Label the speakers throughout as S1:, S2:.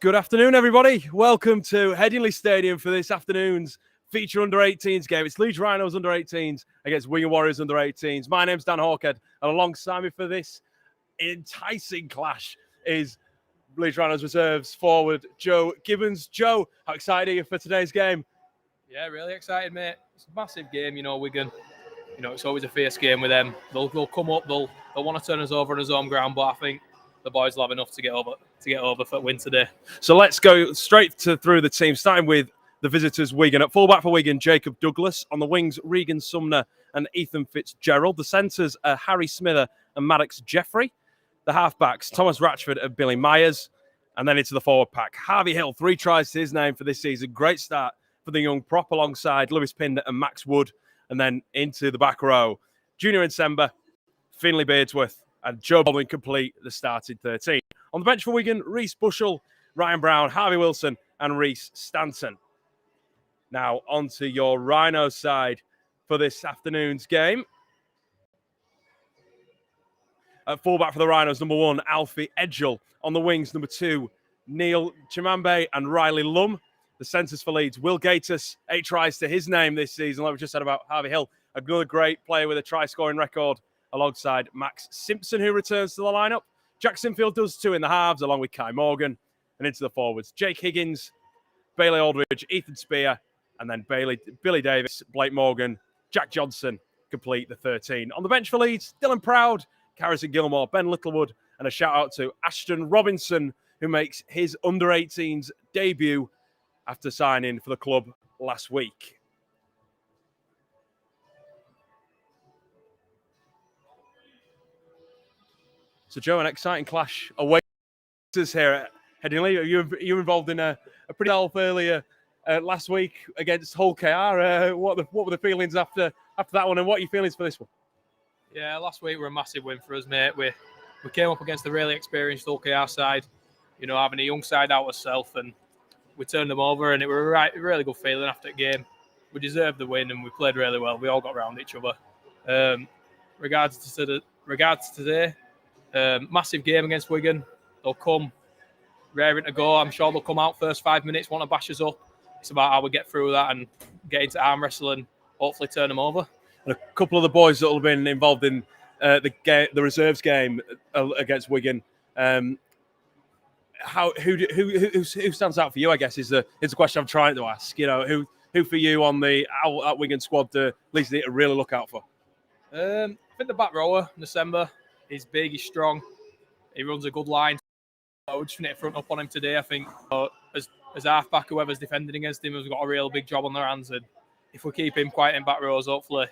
S1: Good afternoon, everybody. Welcome to Headingley Stadium for this afternoon's feature Under-18s game. It's Leeds Rhinos Under-18s against Wigan Warriors Under-18s. My name's Dan Hawkhead, and alongside me for this enticing clash is Leeds Rhinos reserves forward Joe Gibbons. Joe, how excited are you for today's game?
S2: Yeah, really excited, mate. It's a massive game, Wigan. It's always a fierce game with them. They'll come up, they'll want to turn us over on his home ground, but I think the boys will have enough to get over for win today.
S1: So let's go straight through the team, starting with the visitors, Wigan. At fullback for Wigan, Jacob Douglas. On the wings, Regan Sumner and Ethan Fitzgerald. The centres are Harry Smither and Maddox Jeffrey. The halfbacks, Thomas Ratchford and Billy Myers. And then into the forward pack, Harvey Hill, 3 tries to his name for this season. Great start for the young prop alongside Lewis Pinder and Max Wood. And then into the back row, Junior Nsemba, Finlay Beardsworth, and Joe Baldwin complete the starting 13. On the bench for Wigan, Reece Bushell, Ryan Brown, Harvey Wilson, and Reece Stanton. Now onto your Rhino side for this afternoon's game. At fullback for the Rhinos, number 1, Alfie Edgell. On the wings, number 2, Neil Chimambe and Riley Lum. The centres for Leeds, Will Gatiss, 8 tries to his name this season, like we just said about Harvey Hill. Another great player with a try-scoring record alongside Max Simpson, who returns to the lineup. Jack Sinfield does 2 in the halves, along with Kai Morgan. And into the forwards, Jake Higgins, Bailey Aldridge, Ethan Spear, and then Billy Davis, Blake Morgan, Jack Johnson complete the 13. On the bench for Leeds, Dylan Proud, Harrison Gilmore, Ben Littlewood, and a shout-out to Ashton Robinson, who makes his Under-18s debut after signing for the club last week. So, Joe, an exciting clash awaits us here at Headingley. You were involved in a pretty self earlier last week against Hull KR. What were the feelings after that one, and what are your feelings for this one?
S2: Yeah, last week were a massive win for us, mate. We came up against a really experienced Hull KR side, having a young side out ourselves, and we turned them over, and it was a really good feeling after the game. We deserved the win, and we played really well. We all got around each other. Regards to today, massive game against Wigan. They'll come raring to go. I'm sure they'll come out first 5 minutes, want to bash us up. It's about how we get through that and get into arm wrestling, hopefully turn them over.
S1: And a couple of the boys that will have been involved in the reserves game against Wigan. Who stands out for you? I guess is the question I'm trying to ask. Who for you on the at Wigan squad Leeds need to really look out for?
S2: I think the back rower, Nsemba. He's big, he's strong, he runs a good line. We just need to front up on him today, I think. As half-back, whoever's defending against him has got a real big job on their hands. And if we keep him quiet in back rows, hopefully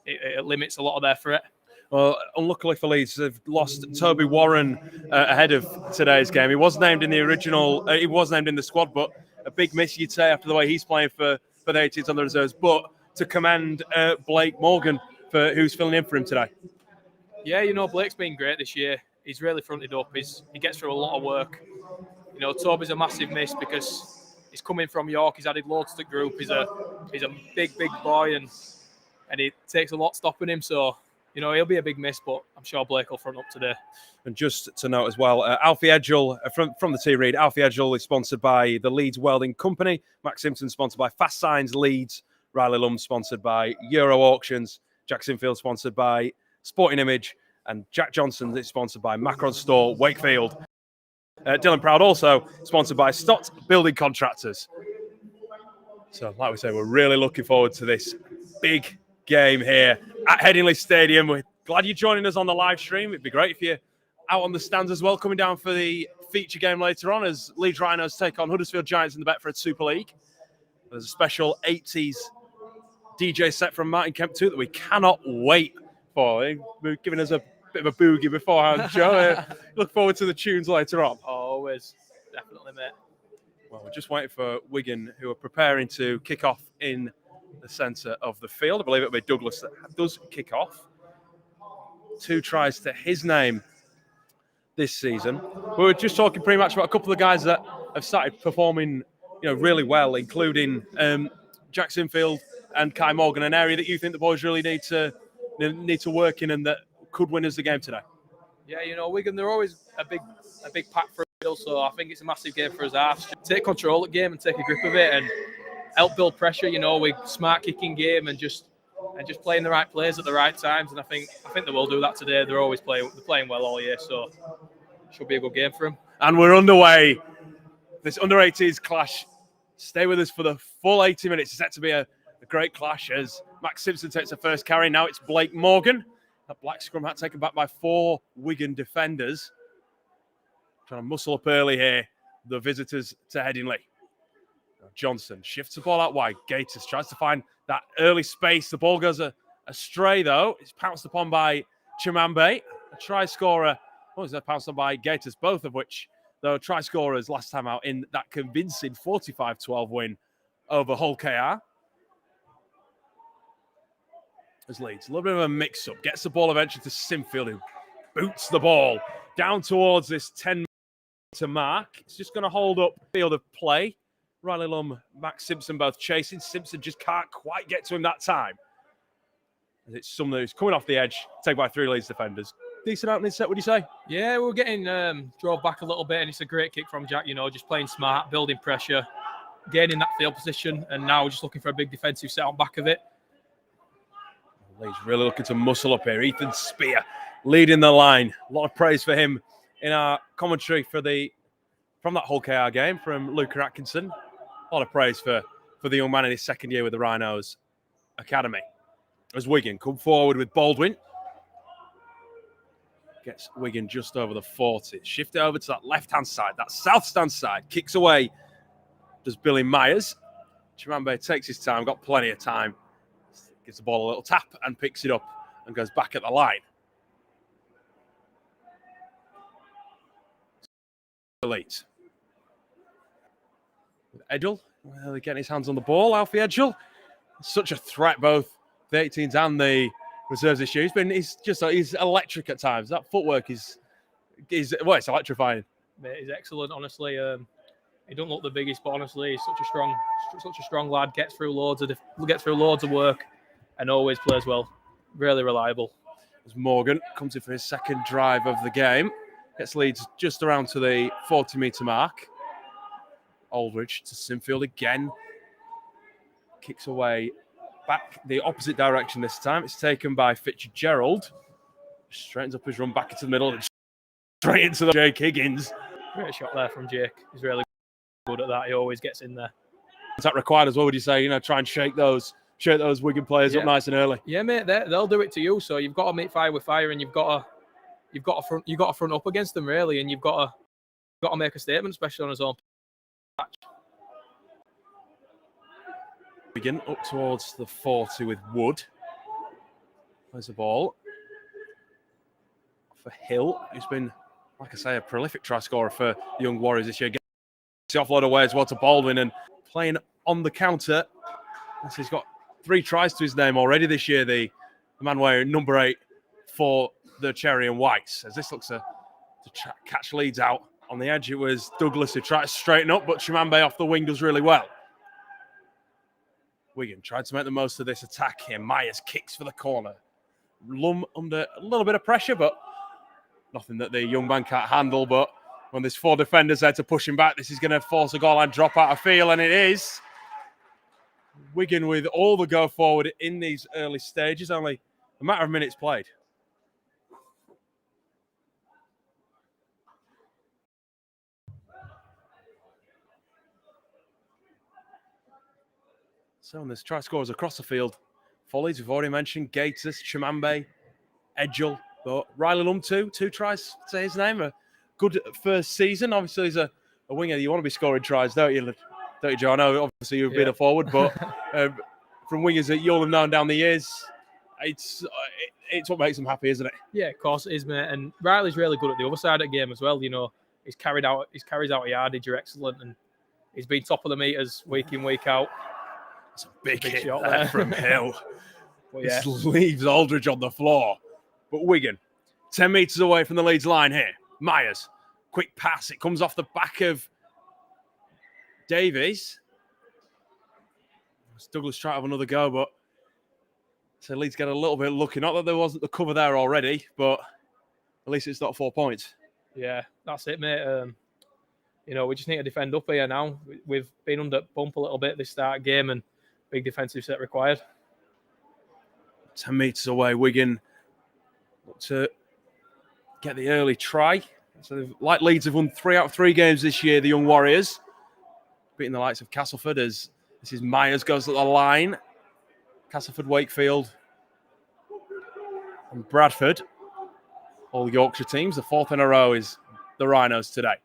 S2: it limits a lot of their threat.
S1: Well, unluckily for Leeds, they've lost Toby Warren ahead of today's game. He was named in the original, he was named in the squad, but a big miss, you'd say, after the way he's playing for the 18s on the reserves. But to commend Blake Morgan, who's filling in for him today.
S2: Yeah, Blake's been great this year. He's really fronted up. He gets through a lot of work. Toby's a massive miss because he's coming from York. He's added loads to the group. He's a big boy, and it takes a lot stopping him. So, he'll be a big miss, but I'm sure Blake will front up today.
S1: And just to note as well, Alfie Edgell, from the T Read, Alfie Edgell is sponsored by the Leeds Welding Company. Max Simpson sponsored by Fast Signs Leeds. Riley Lum sponsored by Euro Auctions. Jack Sinfield sponsored by Sporting Image, and Jack Johnson is sponsored by Macron Store, Wakefield. Dylan Proud also sponsored by Stott Building Contractors. So, like we say, we're really looking forward to this big game here at Headingley Stadium. We're glad you're joining us on the live stream. It'd be great if you're out on the stands as well, coming down for the feature game later on as Leeds Rhinos take on Huddersfield Giants in the Betfred Super League. There's a special 80s DJ set from Martin Kemp too that we cannot wait for. They're giving us a bit of a boogie beforehand, Joe. Look forward to the tunes later on.
S2: Always. Definitely, mate.
S1: Well, we're just waiting for Wigan, who are preparing to kick off in the centre of the field. I believe it'll be Douglas that does kick off. 2 tries to his name this season. We were just talking pretty much about a couple of guys that have started performing, really well, including Jack Sinfield and Kai Morgan, an area that you think the boys really need to work in and that could win us the game today.
S2: Yeah, Wigan, they're always a big pack for us. So I think it's a massive game for us halves. Take control of the game and take a grip of it and help build pressure, with smart kicking game and just playing the right plays at the right times. And I think they will do that today. They're playing well all year, so it should be a good game for them.
S1: And we're underway. This under-18s clash. Stay with us for the full 80 minutes. It's set to be a great clash as Max Simpson takes the first carry. Now it's Blake Morgan. That black scrum hat taken back by 4 Wigan defenders. Trying to muscle up early here, the visitors to Headingley. Johnson shifts the ball out wide. Gators tries to find that early space. The ball goes astray, though. It's pounced upon by Chimambe, a try scorer. What was that pounced on by Gators, both of which, though, try scorers last time out in that convincing 45-12 win over Hull KR. As Leeds, a little bit of a mix-up. Gets the ball eventually to Sinfield, who boots the ball down towards this 10-metre mark. It's just going to hold up field of play. Riley Lum, Max Simpson both chasing. Simpson just can't quite get to him that time. It's someone who's coming off the edge, taken by 3 Leeds defenders. Decent opening set, would you say?
S2: Yeah, we're getting drove back a little bit, and it's a great kick from Jack, just playing smart, building pressure, gaining that field position, and now we're just looking for a big defensive set on back of it.
S1: Leeds really looking to muscle up here. Ethan Spear leading the line. A lot of praise for him in our commentary from that Hull KR game from Luca Atkinson. A lot of praise for the young man in his second year with the Rhinos Academy. As Wigan come forward with Baldwin. Gets Wigan just over the 40. Shift it over to that left-hand side, that south stand side. Kicks away. Does Billy Myers. Chimambe takes his time, got plenty of time. Gives the ball a little tap and picks it up and goes back at the line. Leeds. Edgell, getting his hands on the ball. Alfie Edgell, such a threat, both the 18s and the reserves this year. He's electric at times. That footwork is it's electrifying.
S2: Mate, he's excellent, honestly. He don't look the biggest, but honestly, he's such a strong lad. Gets through loads of work, and always plays well. Really reliable.
S1: As Morgan comes in for his second drive of the game, gets Leeds just around to the 40-metre mark. Aldridge to Sinfield again. Kicks away back the opposite direction this time. It's taken by Fitzgerald. Straightens up his run back into the middle and straight into the Jake Higgins.
S2: Great shot there from Jake. He's really good at that. He always gets in there.
S1: Is that required as well, would you say? Try and shake those Wigan players up nice and early.
S2: Yeah, mate, they'll do it to you. So you've got to meet fire with fire, and you've got to front up against them really, and you've got to make a statement, especially on his own patch.
S1: Wigan up towards the 40 with Wood. Plays the ball for Hill, who's been, like I say, a prolific try scorer for the Young Warriors this year. Gets the offload away as well to Baldwin and playing on the counter. He's got 3 tries to his name already this year, the man wearing number 8 for the Cherry and Whites. As this looks to catch Leeds out on the edge, it was Douglas who tried to straighten up, but Chimambe off the wing does really well. Wigan tried to make the most of this attack here. Myers kicks for the corner. Lum under a little bit of pressure, but nothing that the young man can't handle. But when there's 4 defenders there to push him back, this is going to force a goal line drop out of field, and it is. Wigan with all the go forward in these early stages, only a matter of minutes played. So there's try scorers across the field. Follies, we've already mentioned. Gators, Chimambe, Edgell. But Riley Lum, 2 tries, say his name. A good first season. Obviously, he's a winger. You want to be scoring tries, don't you, Joe? I know, obviously, you've been a forward, but from wingers that you'll have known down the years, it's what makes them happy, isn't it?
S2: Yeah, of course it is, mate. And Riley's really good at the other side of the game as well. He's carries out a yardage are excellent, and he's been top of the meters week in, week out.
S1: It's a big hit shot there from Hill.
S2: Well, yeah.
S1: This leaves Aldridge on the floor. But Wigan, 10 metres away from the Leeds line here. Myers, quick pass. It comes off the back of Davies. Douglas trying to have another go, but so Leeds get a little bit lucky. Not that there wasn't the cover there already, but at least it's not 4 points.
S2: Yeah, that's it, mate. You know, we just need to defend up here now. We've been under bump a little bit this start game and big defensive set required.
S1: 10 metres away, Wigan look to get the early try. So, like Leeds, have won 3 out of 3 games this year, the Young Warriors, beating the likes of Castleford as this is Myers goes at the line. Castleford, Wakefield, and Bradford. All Yorkshire teams. The 4th in a row is the Rhinos today.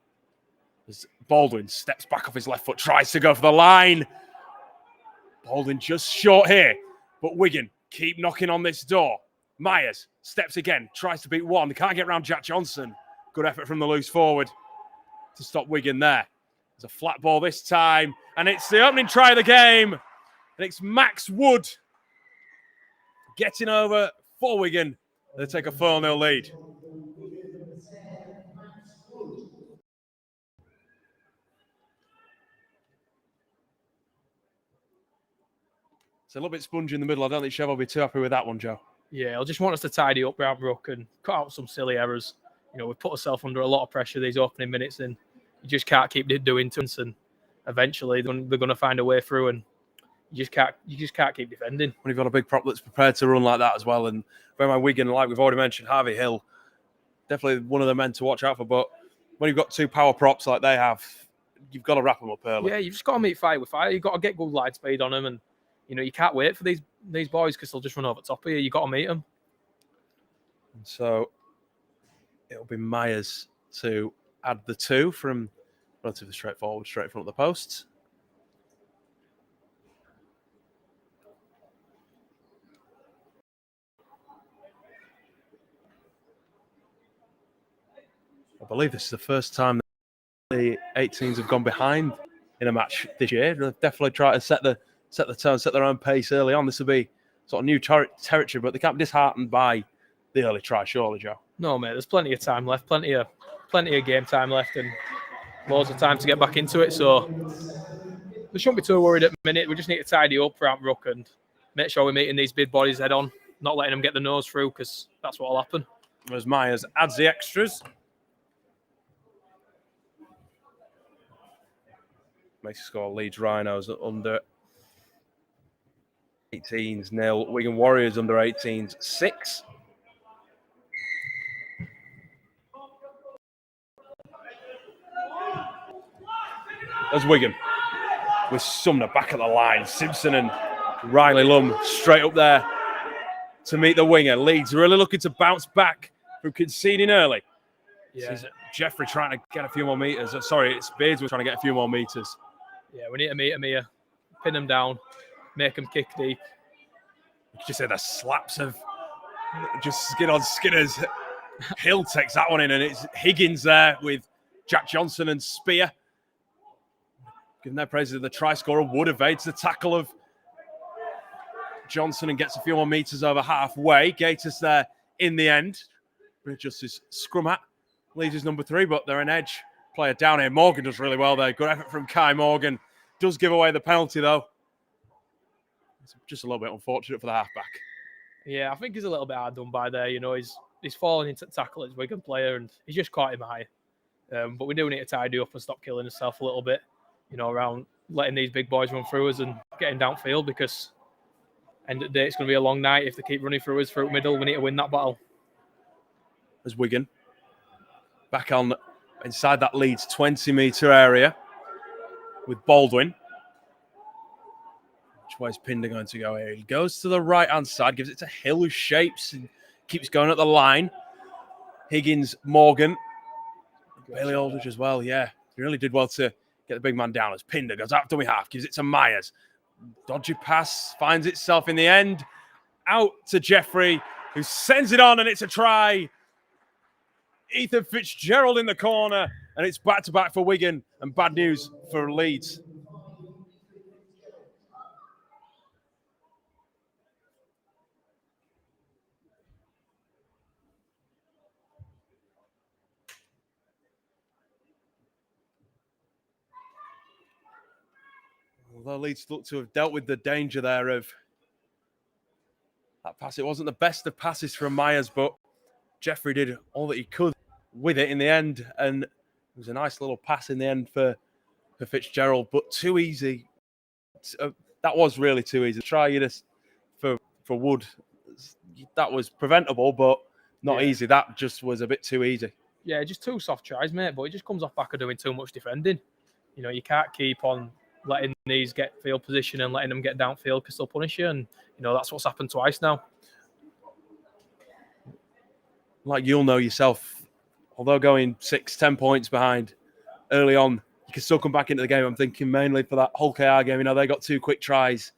S1: As Baldwin steps back off his left foot, tries to go for the line. Baldwin just short here, but Wigan keep knocking on this door. Myers steps again, tries to beat one. They can't get around Jack Johnson. Good effort from the loose forward to stop Wigan there. There's a flat ball this time, and it's the opening try of the game. And it's Max Wood getting over for Wigan. They take a 4-0 lead. It's a little bit spongy in the middle. I don't think Chev will be too happy with that one, Joe.
S2: Yeah, I just want us to tidy up round ruck and cut out some silly errors. You know, we've put ourselves under a lot of pressure these opening minutes, and you just can't keep doing it. And eventually, they're going to find a way through, and you just can't keep defending.
S1: When you've got a big prop that's prepared to run like that as well, and where my Wigan, like we've already mentioned, Harvey Hill, definitely one of the men to watch out for. But when you've got 2 power props like they have, you've got to wrap them up early.
S2: Yeah, you've just got to meet fire with fire. You've got to get good line speed on them, and you know you can't wait for these boys because they'll just run over top of you. You've got to meet them.
S1: And so it'll be Myers to add the 2 from relatively straightforward, straight in front of the posts. I believe this is the first time that the 18s have gone behind in a match this year. They'll definitely try to set the tone, set their own pace early on. This will be sort of new territory, but they can't be disheartened by the early try, surely, Joe.
S2: No, mate. There's plenty of time left, plenty of game time left, and loads of time to get back into it. So we shouldn't be too worried at the minute. We just need to tidy up round ruck and make sure we're meeting these big bodies head on, not letting them get the nose through, because that's what will happen.
S1: As Myers adds the extras. Makes the score Leeds Rhinos under 18s 0. Wigan Warriors under 18s 6. As Wigan with Sumner back at the line. Simpson and Riley Lum straight up there to meet the winger. Leeds really looking to bounce back from conceding early.
S2: Yeah.
S1: This is Jeffrey trying to get a few more meters. Sorry, it's Beards trying to get a few more meters.
S2: Yeah, we need to meet them here, pin them down, make them kick deep.
S1: You could just say the slaps of just skin on Skinners. Hill takes that one in, and it's Higgins there with Jack Johnson and Spear. Giving their praise to the try scorer. Wood evades the tackle of Johnson and gets a few more meters over halfway. Gators there in the end. Just his scrum hat. Leeds is number 3, but they're an edge player down here. Morgan does really well there. Good effort from Kai Morgan. Does give away the penalty, though. It's just a little bit unfortunate for the halfback.
S2: Yeah, I think he's a little bit hard done by there. You know, he's fallen into tackle as Wigan player, and he's just caught him high. But we do need to tidy up and stop killing himself a little bit, you know, around letting these big boys run through us and getting downfield, because end of the day, it's going to be a long night if they keep running through us through middle. We need to win that battle.
S1: As Wigan back on inside that Leeds 20-metre area with Baldwin. Which way is Pinder going to go here? He goes to the right-hand side, gives it to Hill, who shapes and keeps going at the line. Higgins, Morgan. Bailey Aldridge as well, yeah. He really did well to get the big man down as Pinder goes out dummy half, gives it to Myers. Dodgy pass, finds itself in the end. Out to Jeffrey, who sends it on, and it's a try. Ethan Fitzgerald in the corner, and it's back-to-back for Wigan, and bad news for Leeds. Although Leeds look to have dealt with the danger there of that pass. It wasn't the best of passes from Myers, but Jeffrey did all that he could with it in the end. And It was a nice little pass in the end for Fitzgerald, but too easy. That was really too easy. Try this for Wood. That was preventable, but not easy. That just was a bit too easy.
S2: Yeah, just 2 soft tries, mate, but it just comes off back of doing too much defending. You know, you can't keep on letting these get field position and letting them get downfield because they'll punish you. And, you know, that's what's happened twice now.
S1: Like you'll know yourself, although going 6-10 points behind early on, you can still come back into the game. I'm thinking mainly for that Hull KR game. You know, they got 2 quick tries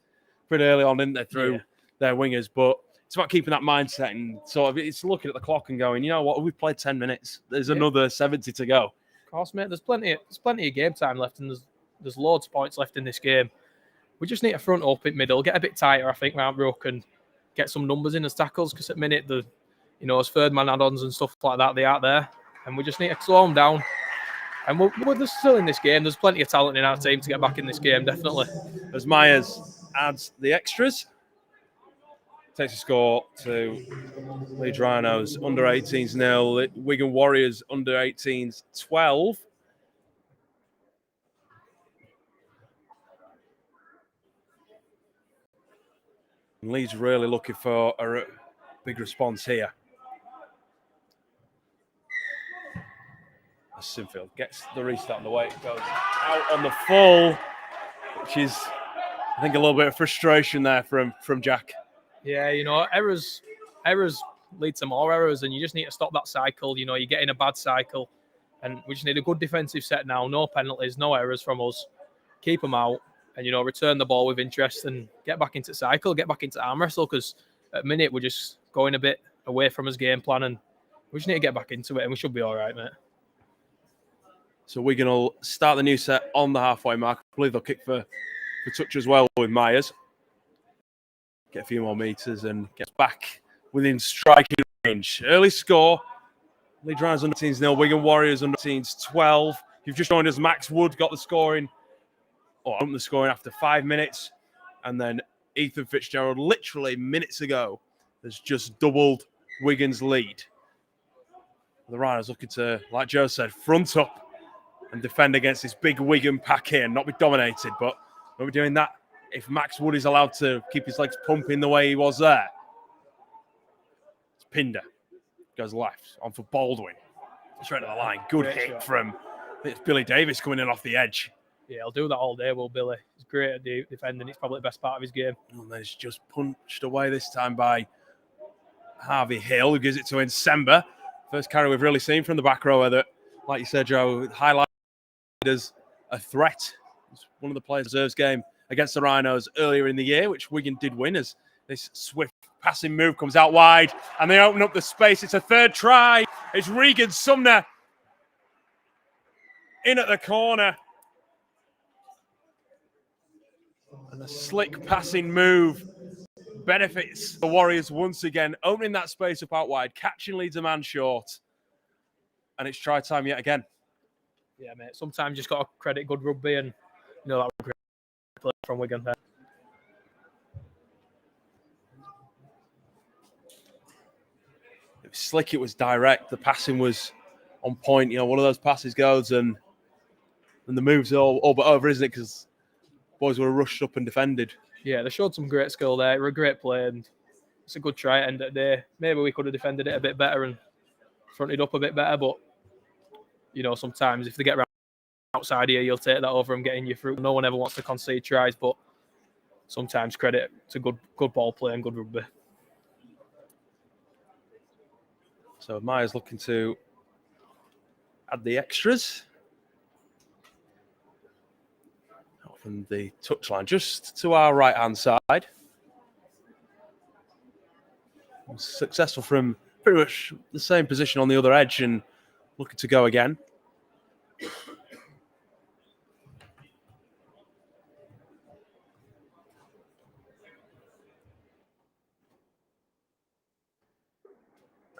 S1: pretty early on, didn't they, through their wingers. But it's about keeping that mindset and sort of it's looking at the clock and going, you know what, we've played 10 minutes. There's another 70 to go.
S2: Of course, mate. There's plenty of game time left, and there's loads of points left in this game. We just need to front up in middle, get a bit tighter, I think, Mount Brook, and get some numbers in as tackles, because at the minute, as third man add-ons and stuff like that, they aren't there. And we just need to slow them down. And we're still in this game. There's plenty of talent in our team to get back in this game, definitely.
S1: As Myers adds the extras, takes a score to Leeds Rhinos Under-18s 0, Wigan Warriors Under-18s 12. And Leeds really looking for a big response here. As Sinfield gets the restart on the way, it goes out on the full, which is, I think, a little bit of frustration there from Jack.
S2: Yeah, errors lead to more errors, and you just need to stop that cycle. You get in a bad cycle, and we just need a good defensive set now. No penalties, no errors from us. Keep them out, and return the ball with interest and get back into cycle, get back into arm wrestle, because at the minute we're just going a bit away from his game plan, and we just need to get back into it, and we should be all right, mate.
S1: So Wigan will start the new set on the halfway mark. I believe they'll kick for touch as well with Myers. Get a few more metres and gets back within striking range. Early score. Leeds Rhinos Under-18s 0, Wigan Warriors Under-18s 12. You've just joined us. Max Wood got the scoring, opened the scoring after 5 minutes. And then Ethan Fitzgerald, literally minutes ago, has just doubled Wigan's lead. The Rhinos looking to, like Joe said, front up and defend against this big Wigan pack here and not be dominated. But we'll be doing that if Max Wood is allowed to keep his legs pumping the way he was there. It's Pinder. Goes left. On for Baldwin. Straight to the line. Good hit shot from, it's Billy Davis coming in off the edge.
S2: Yeah, he'll do that all day, will Billy. He's great at defending. It's probably the best part of his game.
S1: And then it's just punched away this time by Harvey Hill, who gives it to Nsemba. First carry we've really seen from the back rower that, like you said, Joe, highlighted as a threat. It's one of the players' reserves game against the Rhinos earlier in the year, which Wigan did win, as this swift passing move comes out wide and they open up the space. It's a third try. It's Regan Sumner in at the corner. And a slick passing move benefits the Warriors once again, opening that space up out wide, catching Leeds a man short. And it's try time yet again.
S2: Yeah, mate. Sometimes you just got to credit good rugby, and that was a great play from Wigan there.
S1: It was slick, it was direct, the passing was on point. One of those passes goes and the move's all but over, isn't it? Because boys were rushed up and defended.
S2: Yeah, they showed some great skill there. It was a great play, and it's a good try at the end of the day. Maybe we could have defended it a bit better and fronted up a bit better, but sometimes if they get around outside here, you'll take that over and get in your through. No one ever wants to concede tries, but sometimes credit to good ball play and good rugby.
S1: So Myers looking to add the extras. From the touchline, just to our right-hand side. Successful from pretty much the same position on the other edge and looking to go again.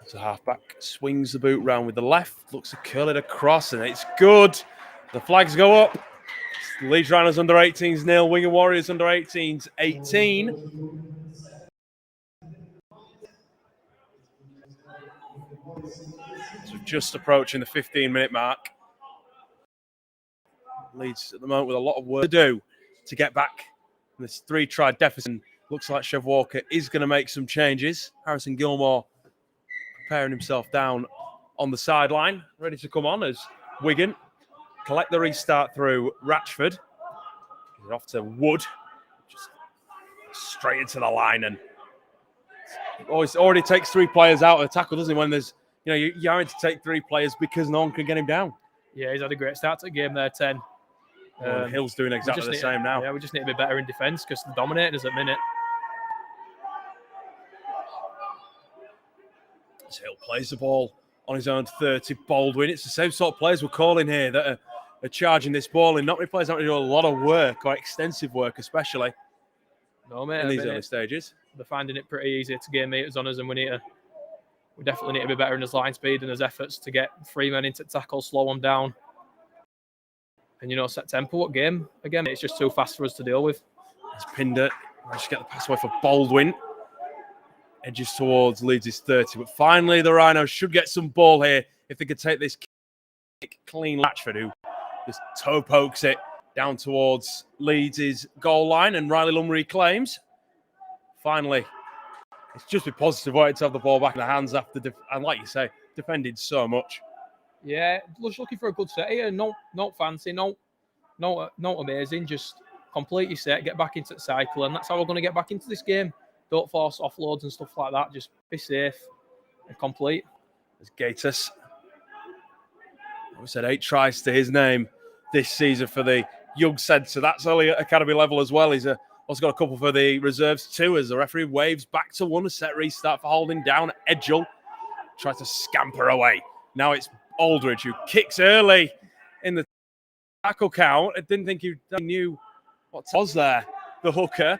S1: As a halfback swings the boot round with the left, looks to curl it across, and it's good. The flags go up. Leeds Rhinos Under-18s 0, Wigan Warriors Under-18s 18. So just approaching the 15-minute mark. Leeds at the moment with a lot of work to do to get back in this 3-try deficit. Looks like Chev Walker is going to make some changes. Harrison Gilmore preparing himself down on the sideline, ready to come on as Wigan collect the restart through Ratchford. He's off to Wood, just straight into the line, and already takes 3 players out of the tackle, doesn't he? When there's, you're having to take 3 players because no one can get him down.
S2: Yeah, he's had a great start to the game there, 10.
S1: Hill's doing exactly the same now.
S2: Yeah, we just need to be better in defence because they're dominating us at the minute.
S1: As Hill plays the ball on his own 30, Baldwin. It's the same sort of players we're calling here that are charging this ball in. Not many players having to do a lot of work, or extensive work especially,
S2: no, mate,
S1: in these early stages.
S2: They're finding it pretty easy to gain meters on us, and we definitely need to be better in his line speed and his efforts to get 3 men into tackle, slow them down. And, set tempo. What game? Again, it's just too fast for us to deal with.
S1: It's Pinder. Managed to get the pass away for Baldwin. Edges towards Leeds' 30. But finally, the Rhinos should get some ball here if they could take this kick clean. Latchford, who just toe pokes it down towards Leeds' goal line, and Riley Lum reclaims. Finally, it's just been positive way to have the ball back in the hands after, and like you say, defended so much.
S2: Yeah, just looking for a good set here. Not fancy, not amazing. Just complete your set, get back into the cycle, and that's how we're going to get back into this game. Don't force offloads and stuff like that. Just be safe and complete.
S1: There's Gaitus. We said 8 tries to his name this season for the young centre. That's only at academy level as well. He's also got a couple for the reserves too, as the referee waves back to 1. A set restart for holding down. Edgell tries to scamper away. Now it's Aldridge, who kicks early in the tackle count. I didn't think he knew what was there. The hooker.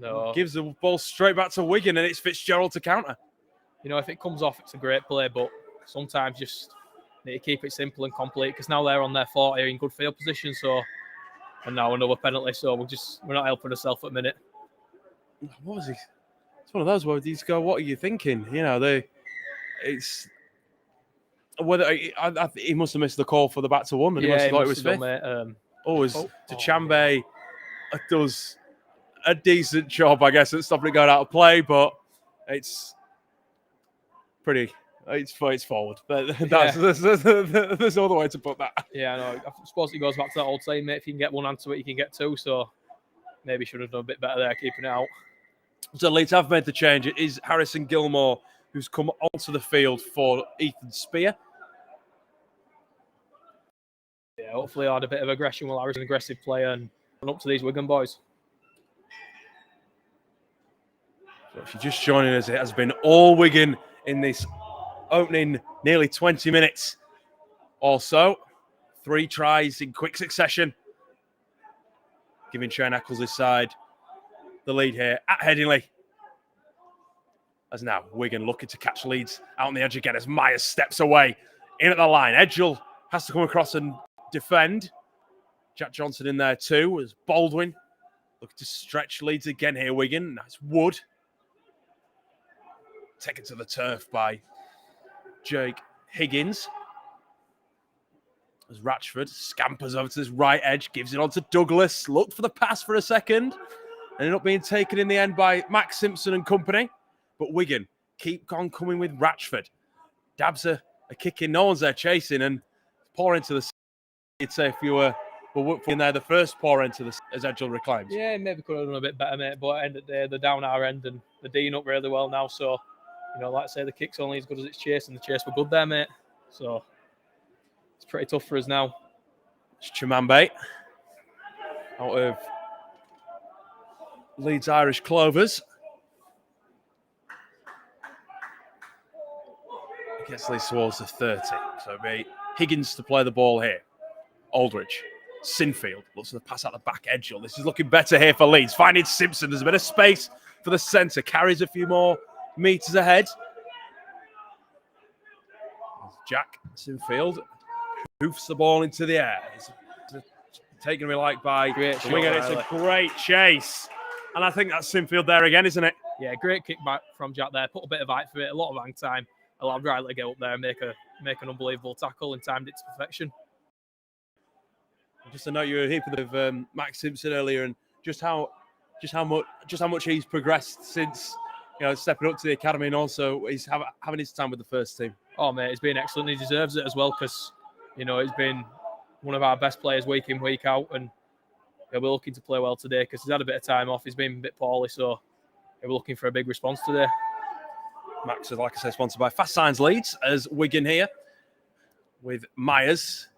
S2: No.
S1: Gives the ball straight back to Wigan, and it's Fitzgerald to counter.
S2: If it comes off, it's a great play, but sometimes just need to keep it simple and complete, because now they're on their 40 in good field position, and now another penalty, so we're not helping ourselves at the minute.
S1: What was he? It's one of those where you just go, what are you thinking? It's whether he must have missed the call for the back to 1, and he must have thought it was fifth. Dichambe does a decent job, I guess, at stopping it going out of play, but it's forward. There's no other way to put that.
S2: Yeah, I know. I suppose it goes back to that old saying, mate, if you can get 1 hand to it, you can get 2, so maybe should have done a bit better there, keeping it out.
S1: So Leeds have made the change. It is Harrison Gilmore who's come onto the field for Ethan Spear.
S2: Yeah, hopefully I'll add a bit of aggression while Harrison's an aggressive player and run up to these Wigan boys.
S1: So if you're just joining us, it has been all Wigan in this opening nearly 20 minutes or so. 3 tries in quick succession, giving Shane Eccles' side the lead here at Headingley. As now Wigan looking to catch Leeds out on the edge again as Myers steps away in at the line. Edgell has to come across and defend. Jack Johnson in there too as Baldwin looking to stretch Leeds again here. Wigan. That's Wood. Taken to the turf by Jake Higgins. As Ratchford scampers over to his right edge, gives it on to Douglas. Looked for the pass for a second. Ended up being taken in the end by Max Simpson and company. But Wigan keep on coming with Ratchford. Dabs a kick in. No one's there chasing and pour into the... You'd say if you were in there, the first pour into the... as Edgell reclaims.
S2: Yeah, maybe could have done a bit better, mate. But at the end of the day, they're down our end and they're D'ing up really well now. So, like I say, the kick's only as good as its chase, and the chase were good there, mate. So, it's pretty tough for us now.
S1: It's Chimambe out of Leeds Irish Clovers. Gets Leeds towards the 30. So it'll be Higgins to play the ball here. Aldridge. Sinfield looks at the pass out the back edge. This is looking better here for Leeds. Finding Simpson. There's a bit of space for the centre. Carries a few more meters ahead. Jack Sinfield hoofs the ball into the air. It's taken away like by the winger. It's a great chase. And I think that's Sinfield there again, isn't it?
S2: Yeah, great kick back from Jack there. Put a bit of height for it, a lot of hang time. Allowed Riley to get up there and make an unbelievable tackle and timed it to perfection.
S1: Just to note, you were heaping of Max Simpson earlier, and just how much he's progressed since stepping up to the academy, and also he's having his time with the first team.
S2: Oh mate, he's been excellent. He deserves it as well because he's been one of our best players week in, week out, and we're looking to play well today because he's had a bit of time off. He's been a bit poorly, so we're looking for a big response today.
S1: Max is, like I say, sponsored by Fast Signs Leeds, as Wigan here with Myers.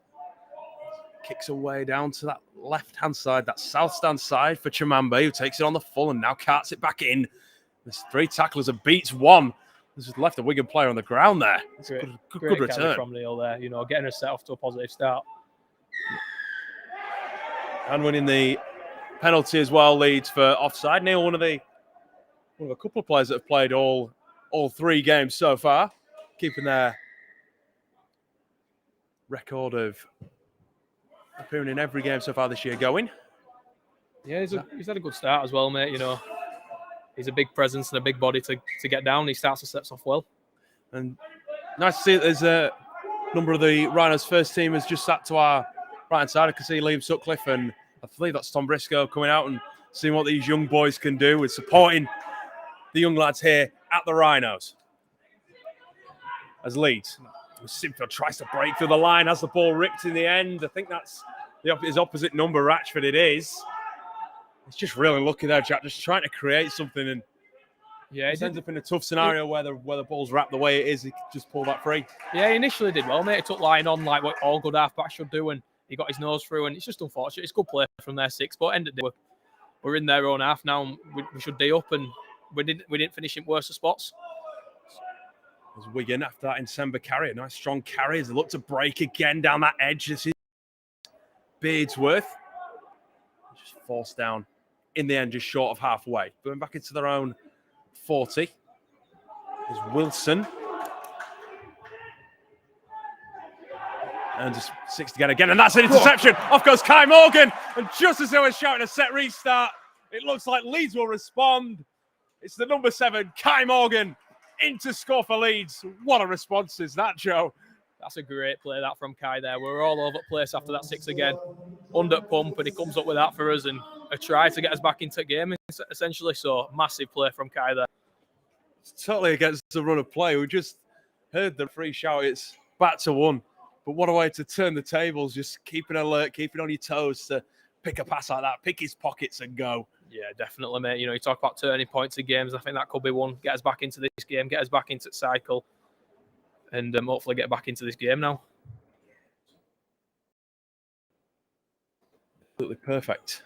S1: Kicks away down to that left-hand side, that south-stand side for Chimambe, who takes it on the full and now carts it back in. There's 3 tacklers and beats 1. This has left a Wigan player on the ground there. It's a good return
S2: from Neil there, getting us set off to a positive start.
S1: And winning the penalty as well, Leeds for offside. Neil, one of a couple of players that have played all 3 games so far, keeping their record of appearing in every game so far this year going.
S2: Yeah, he's had a good start as well, mate. He's a big presence and a big body to get down. He starts the steps off well.
S1: And nice to see that there's a number of the Rhinos first teamers just sat to our right-hand side. I can see Liam Sutcliffe, and I believe that's Tom Briscoe coming out and seeing what these young boys can do with supporting the young lads here at the Rhinos. As Leeds, Sinfield tries to break through the line, has the ball ripped in the end. I think that's his opposite number, Ratchford. It is. It's just really lucky there, Jack, just trying to create something, and he ends up in a tough scenario where the ball's wrapped the way it is. He just pulled that free.
S2: Yeah, he initially did well, mate. He took line on like what all good halfbacks should do, and he got his nose through, and it's just unfortunate. It's good play from their 6, but end of the day, we're in their own half now, and we should D up, and we didn't finish in worse spots.
S1: As Wigan, after that December carry, a nice strong carry as they look to break again down that edge. This is Beardsworth. Just forced down in the end, just short of halfway. Going back into their own 40 is Wilson. And just 6 to get again, and that's an interception. Off goes Kai Morgan, and just as they were shouting a set restart, it looks like Leeds will respond. It's the number 7, Kai Morgan, in to score for Leeds. What a response is that, Joe?
S2: That's a great play, that from Kai there. We're all over the place after that 6 again. Under pump, and he comes up with that for us, and a try to get us back into the game, essentially. So, massive play from Kai there.
S1: It's totally against the run of play. We just heard the free shout. It's back to 1. But what a way to turn the tables, just keeping alert, keeping on your toes to pick a pass like that, pick his pockets and go.
S2: Yeah, definitely, mate. You talk about turning points in games. I think that could be one. Get us back into this game, get us back into the cycle, and hopefully get back into this game now.
S1: Absolutely perfect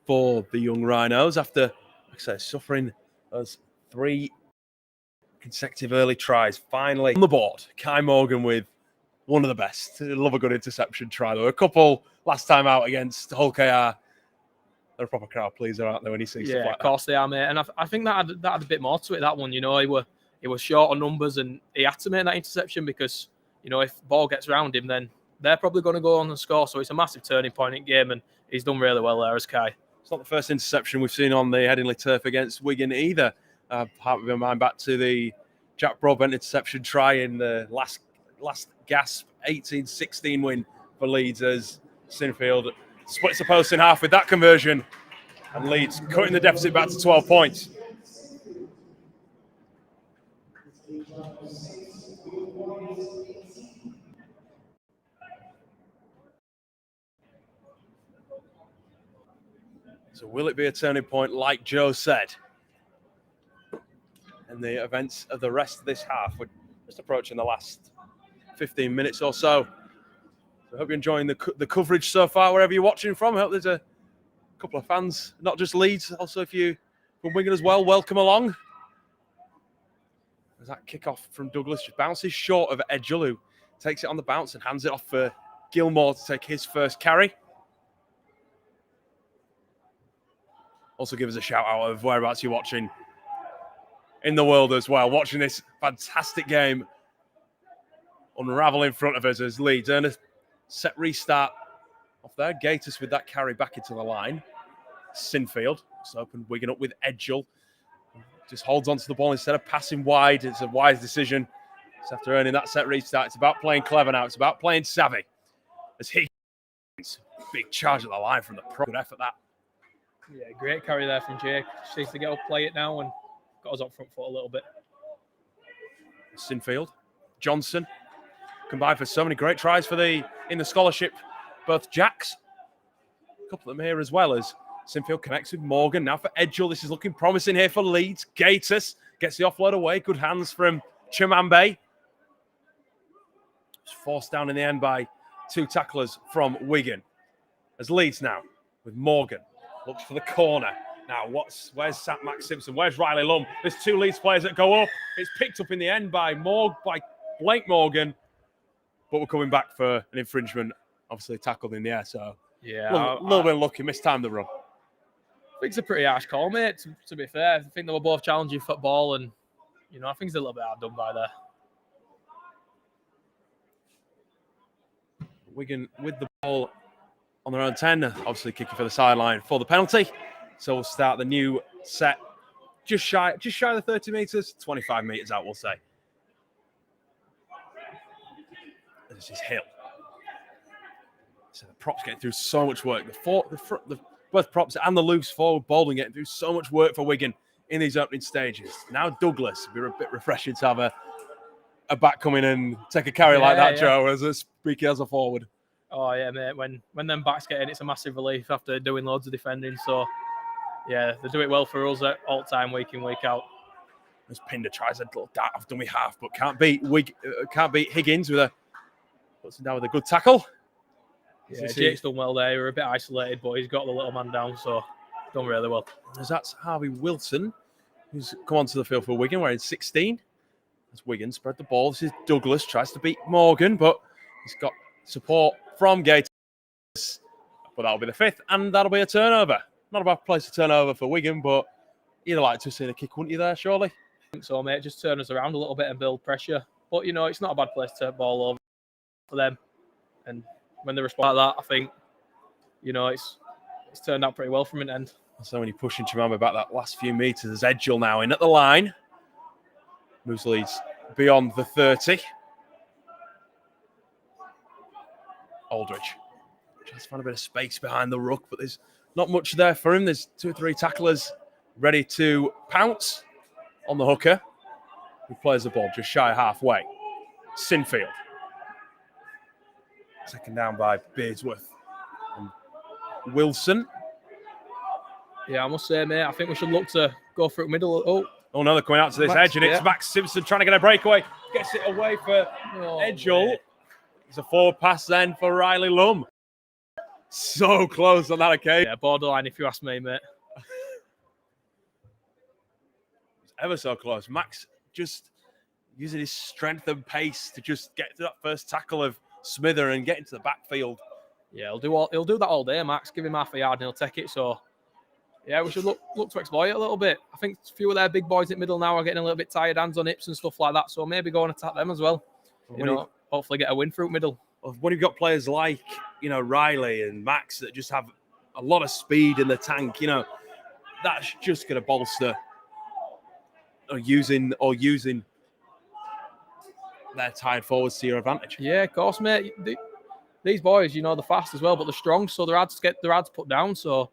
S1: for the young Rhinos after, like I say, suffering those 3 consecutive early tries. Finally on the board, Kai Morgan with one of the best. I love a good interception try. There were a couple last time out against Hull KR. They're a proper crowd pleaser, aren't they, when you see stuff like that?
S2: Yeah, of course they are, mate. And I think that had a bit more to it, that one. He was short on numbers, and he had to make that interception because, if the ball gets around him, then they're probably going to go on and score. So it's a massive turning point in game, and he's done really well there as Kai.
S1: It's not the first interception we've seen on the Headingley turf against Wigan either. Harping my mind back to the Jack Broadbent interception try in the last gasp 18-16 win for Leeds, as Sinfield splits the post in half with that conversion, and Leeds cutting the deficit back to 12 points. So will it be a turning point, like Joe said? And the events of the rest of this half, we're just approaching the last 15 minutes or so. I hope you're enjoying the coverage so far, wherever you're watching from. I hope there's a couple of fans, not just Leeds, also if you from Wigan as well, welcome along. As that kickoff from Douglas just bounces short of Edgell, who takes it on the bounce and hands it off for Gilmore to take his first carry. Also give us a shout out of whereabouts you're watching in the world as well, watching this fantastic game unravel in front of us as Leeds earn a set restart off there. Gators with that carry back into the line. Sinfield just opened Wigan up with Edgell. Just holds onto the ball instead of passing wide. It's a wise decision. Just after earning that set restart, it's about playing clever now. It's about playing savvy. As he big charge at the line from the pro. Good effort, that.
S2: Yeah, great carry there from Jake. Just needs to get up, play it now, and got us up front foot a little bit.
S1: Sinfield, Johnson, combined for so many great tries for in the scholarship. Both Jacks, a couple of them here as well as Sinfield connects with Morgan. Now for Edgell, this is looking promising here for Leeds. Gators gets the offload away. Good hands from Chimambe. It's forced down in the end by two tacklers from Wigan. As Leeds now with Morgan. Looks for the corner. Now, where's Max Simpson? Where's Riley Lum? There's two Leeds players that go up. It's picked up in the end by Blake Morgan. But we're coming back for an infringement. Obviously tackled in the air, so
S2: yeah,
S1: a little bit unlucky. Mistimed the run.
S2: I think it's a pretty harsh call, mate, to be fair. I think they were both challenging football, and, I think it's a little bit hard done by there.
S1: Wigan with the ball on their own 10, obviously kicking for the sideline for the penalty. So we'll start the new set just shy of the 30 metres, 25 metres out, we'll say. This is Hill. So the props getting through so much work. Both props and the loose forward bowling getting through so much work for Wigan in these opening stages. Now Douglas, it'll be a bit refreshing to have a back come in and take a carry like that, Joe, speaking as a forward.
S2: Oh, yeah, mate. When them backs get in, it's a massive relief after doing loads of defending. So, yeah, they do it well for us at all time, week in, week out.
S1: As Pinder tries a little dart off dummy half, but can't beat Higgins puts him down with a good tackle.
S2: Yeah, Jake's done well there. We're a bit isolated, but he's got the little man down, so done really well.
S1: As that's Harvey Wilson, who's come onto the field for Wigan, wearing 16. As Wigan spread the ball, this is Douglas, tries to beat Morgan, but he's got support from Gators. But that'll be the fifth, and that'll be a turnover. Not a bad place to turn over for Wigan, but you'd like to see a kick, wouldn't you, there, surely?
S2: I think so, mate. Just turn us around a little bit and build pressure. But, it's not a bad place to turn the ball over for them. And when they respond like that, I think, it's turned out pretty well from an end.
S1: So when you're pushing Chimambe back that last few metres, there's Edgell now in at the line. Moves Leeds beyond the 30. Aldridge tries to find a bit of space behind the ruck, but there's not much there for him. There's 2 or 3 tacklers ready to pounce on the hooker, who plays the ball just shy of halfway. Sinfield. Taken down by Beardsworth and Wilson.
S2: Yeah, I must say, mate, I think we should look to go through middle.
S1: Oh no, they're coming out to this edge, and it's Max Simpson trying to get a breakaway. Gets it away for Edgell. Mate. It's a forward pass then for Riley Lum. So close on that occasion.
S2: Yeah, borderline if you ask me, mate.
S1: It's ever so close. Max just using his strength and pace to just get to that first tackle of Smither and get into the backfield.
S2: Yeah, he'll do that all day, Max. Give him half a yard and he'll take it. So, yeah, we should look to exploit it a little bit. I think a few of their big boys in middle now are getting a little bit tired, hands on hips and stuff like that. So maybe go and attack them as well. Hopefully get a win through middle.
S1: When you've got players like, Riley and Max that just have a lot of speed in the tank, that's just going to bolster or using their tired forwards to your advantage.
S2: Yeah, of course, mate. These boys, they're fast as well, but they're strong, so they're hard to put down. So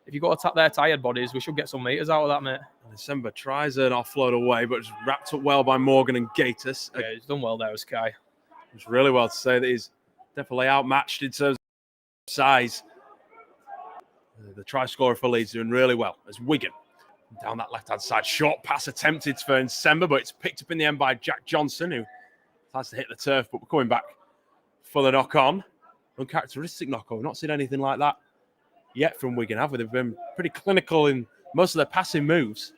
S2: if you go attack their tired bodies, we should get some meters out of that, mate.
S1: December tries an offload away, but it's wrapped up well by Morgan and Gators.
S2: Yeah, he's done well there with Sky.
S1: It's really well to say that he's definitely outmatched in terms of size. The try scorer for Leeds doing really well as Wigan. Down that left-hand side, short pass attempted for December, but it's picked up in the end by Jack Johnson, who tries to hit the turf, but we're coming back for the knock-on. Uncharacteristic knock-on. We've not seen anything like that yet from Wigan, have we? They've been pretty clinical in most of their passing moves.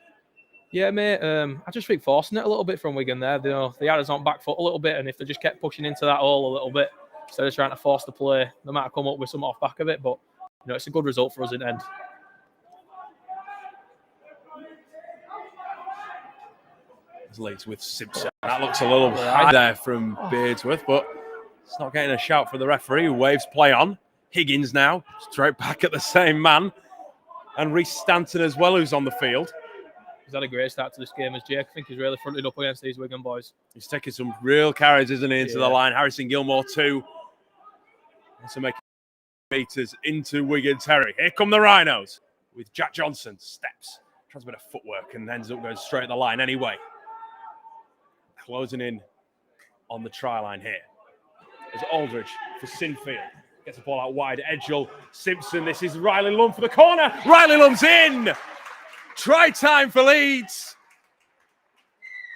S2: Yeah, mate. I just think forcing it a little bit from Wigan there. The Arrows on back foot a little bit, and if they just kept pushing into that hole a little bit instead of trying to force the play, they might have come up with something off back of it. But it's a good result for us in the end.
S1: Leeds with Simpson. That looks a little high there from Beardsworth, but it's not getting a shout for the referee, who waves play on. Higgins now, straight back at the same man. And Reece Stanton as well, who's on the field.
S2: He's had a great start to this game, as Jake. I think he's really fronted up against these Wigan boys.
S1: He's taking some real carries, isn't he, into the line. Harrison Gilmore too. Also making meters into Wigan territory. Here come the Rhinos with Jack Johnson. Steps, tries a bit of footwork and ends up going straight at the line anyway. Closing in on the try line here. There's Aldridge for Sinfield. Gets the ball out wide. Edgell, Simpson. This is Riley Lum for the corner. Riley Lum's in. Try time for Leeds.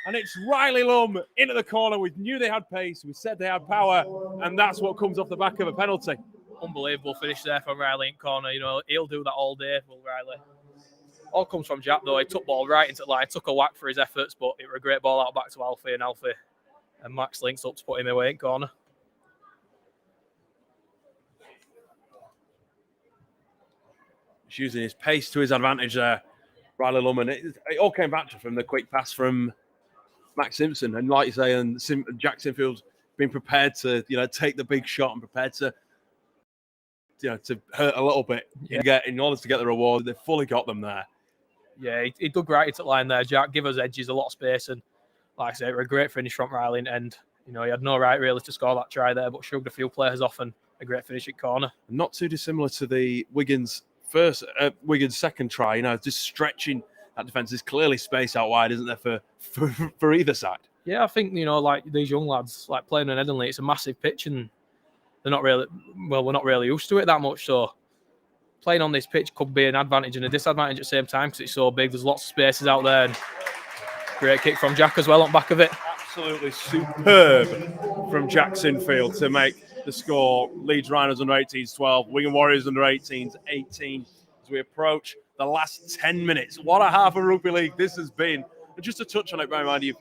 S1: And it's Riley Lum into the corner. We knew they had pace. We said they had power. And that's what comes off the back of a penalty.
S2: Unbelievable finish there from Riley in corner. You know, he'll do that all day, will Riley. All comes from Jack, though. He took ball right into the line, took a whack for his efforts, but it was a great ball out back to Alfie, and Max links up to put him away in corner.
S1: He's using his pace to his advantage there, Riley Lum, and it all came back to from the quick pass from Max Simpson. And like you say, and Jack Sinfield's been prepared to, take the big shot and prepared to, to hurt a little bit in order to get the reward. They've fully got them there.
S2: Yeah, he dug right into the line there, Jack. Give us edges, a lot of space, and like I say, it was a great finish from Riley. And he had no right really to score that try there, but shrugged a few players off and a great finish at corner.
S1: Not too dissimilar to the Wigan's second try. Just stretching that defence. There's clearly space out wide, isn't there, for either side?
S2: Yeah, I think like these young lads, like playing in Headingley, it's a massive pitch, and they're not really we're not really used to it that much. So playing on this pitch could be an advantage and a disadvantage at the same time because it's so big. There's lots of spaces out there, and great kick from Jack as well on back of it.
S1: Absolutely superb from Jack Sinfield to make the score. Leeds Rhinos Under-18s 12, Wigan Warriors Under-18s 18 as we approach the last 10 minutes. What a half of rugby league this has been. And just to touch on it, bear in mind, you've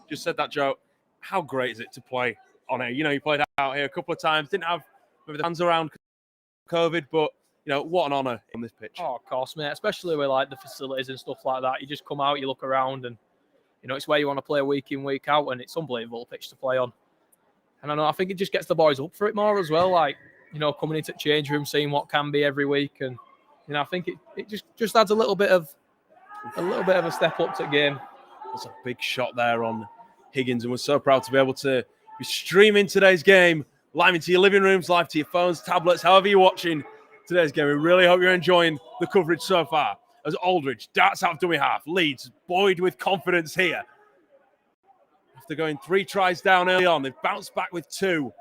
S1: just said that, Joe. How great is it to play on here? You played out here a couple of times, didn't have maybe the fans around COVID, but what an honour on this pitch.
S2: Oh, of course, mate, especially with like the facilities and stuff like that. You just come out, you look around, and it's where you want to play week in, week out, and it's unbelievable pitch to play on. And I think it just gets the boys up for it more as well, like, coming into the change room, seeing what can be every week. And, I think it just adds a little bit of a step up to the game.
S1: That's a big shot there on Higgins, and we're so proud to be able to be streaming today's game live into your living rooms, live to your phones, tablets, however you're watching today's game. We really hope you're enjoying the coverage so far. As Aldridge darts out dummy half, Leeds buoyed with confidence here. After going 3 tries down early on, they've bounced back with 2.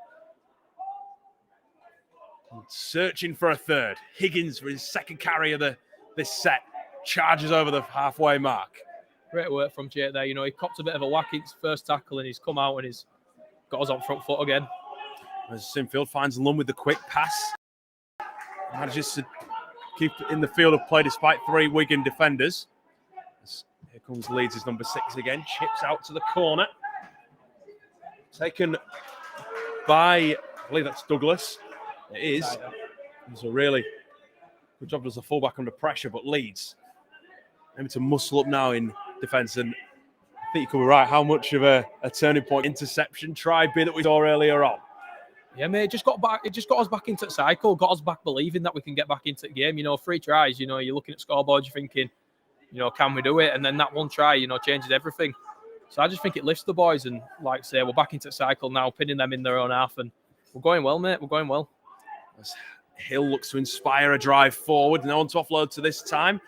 S1: And searching for a third. Higgins, for his second carry of this set, charges over the halfway mark.
S2: Great work from Jake there. He copped a bit of a whack in his first tackle, and he's come out and he's got us on front foot again.
S1: As Sinfield finds Lum with the quick pass. Manages to keep in the field of play despite 3 Wigan defenders. Here comes Leeds' number 6 again. Chips out to the corner. Taken by, I believe that's Douglas. It is. It's a really good job as a fullback under pressure, but Leeds maybe to muscle up now in defence. And I think you could be right. How much of a turning point interception try be that we saw earlier on?
S2: Yeah, mate, it just got us back into the cycle, got us back believing that we can get back into the game. 3 tries, you're looking at scoreboard, you're thinking, can we do it? And then that one try, changes everything. So I just think it lifts the boys, and like I say, we're back into the cycle now, pinning them in their own half, and we're going well, mate. We're going well.
S1: As Hill looks to inspire a drive forward. No one to offload to this time.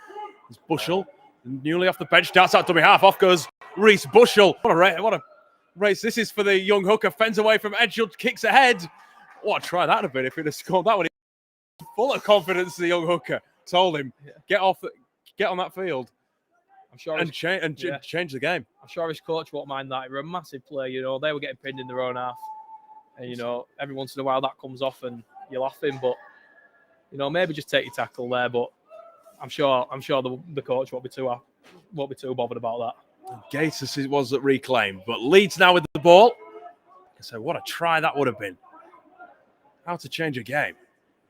S1: It's Bushell, newly off the bench, darts out dummy half. Off goes Reese Bushell. What a race this is for the young hooker. Fends away from Edgell, kicks ahead. What a try that would have been if he'd have scored that one. Full of confidence, the young hooker told him, get on that field.
S2: I'm sure
S1: change the game.
S2: I'm sure his coach won't mind that. It was a massive play, they were getting pinned in their own half. And, every once in a while that comes off and you're laughing, but, maybe just take your tackle there. But I'm sure the coach won't be too bothered about that.
S1: Gators it was that reclaimed, but Leeds now with the ball. So what a try that would have been. How to change a game.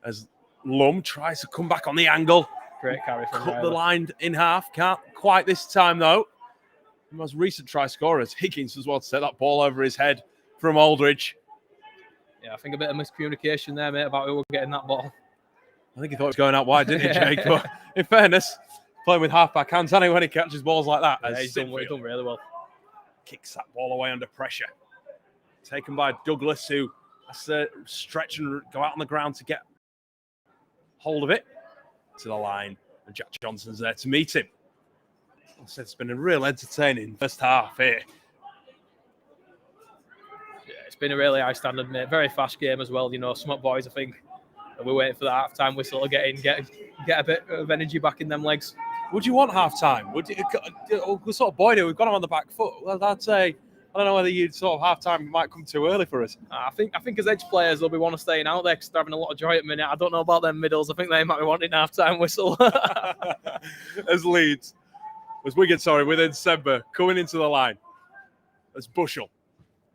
S1: As Lum tries to come back on the angle.
S2: Great carry from
S1: Cut the line in half. Can't quite this time, though. The most recent try scorers, Higgins as well, to set that ball over his head from Aldridge.
S2: Yeah, I think a bit of miscommunication there, mate, about who were getting that ball.
S1: I think he thought it was going out wide, didn't he, Jake? But in fairness, playing with half-back hands anyway when he catches balls like that.
S2: Yeah, he's done really well.
S1: Kicks that ball away under pressure. Taken by Douglas, who has to stretch and go out on the ground to get hold of it to the line, and Jack Johnson's there to meet him. So it's been a real entertaining first half here.
S2: Yeah, it's been a really high standard, mate. Very fast game as well. You know, smart boys, I think. And we're waiting for the half-time whistle to get in, get a bit of energy back in them legs.
S1: Would you want half-time? Would you, sort of Boyd, we've got him on the back foot. Well, I'd say, I don't know whether you'd sort of half-time might come too early for us.
S2: I think as edge players, they'll be wanting to staying out there because they're having a lot of joy at the minute. I don't know about them middles. I think they might be wanting half-time whistle.
S1: As Wigan, within December, coming into the line. As Bushell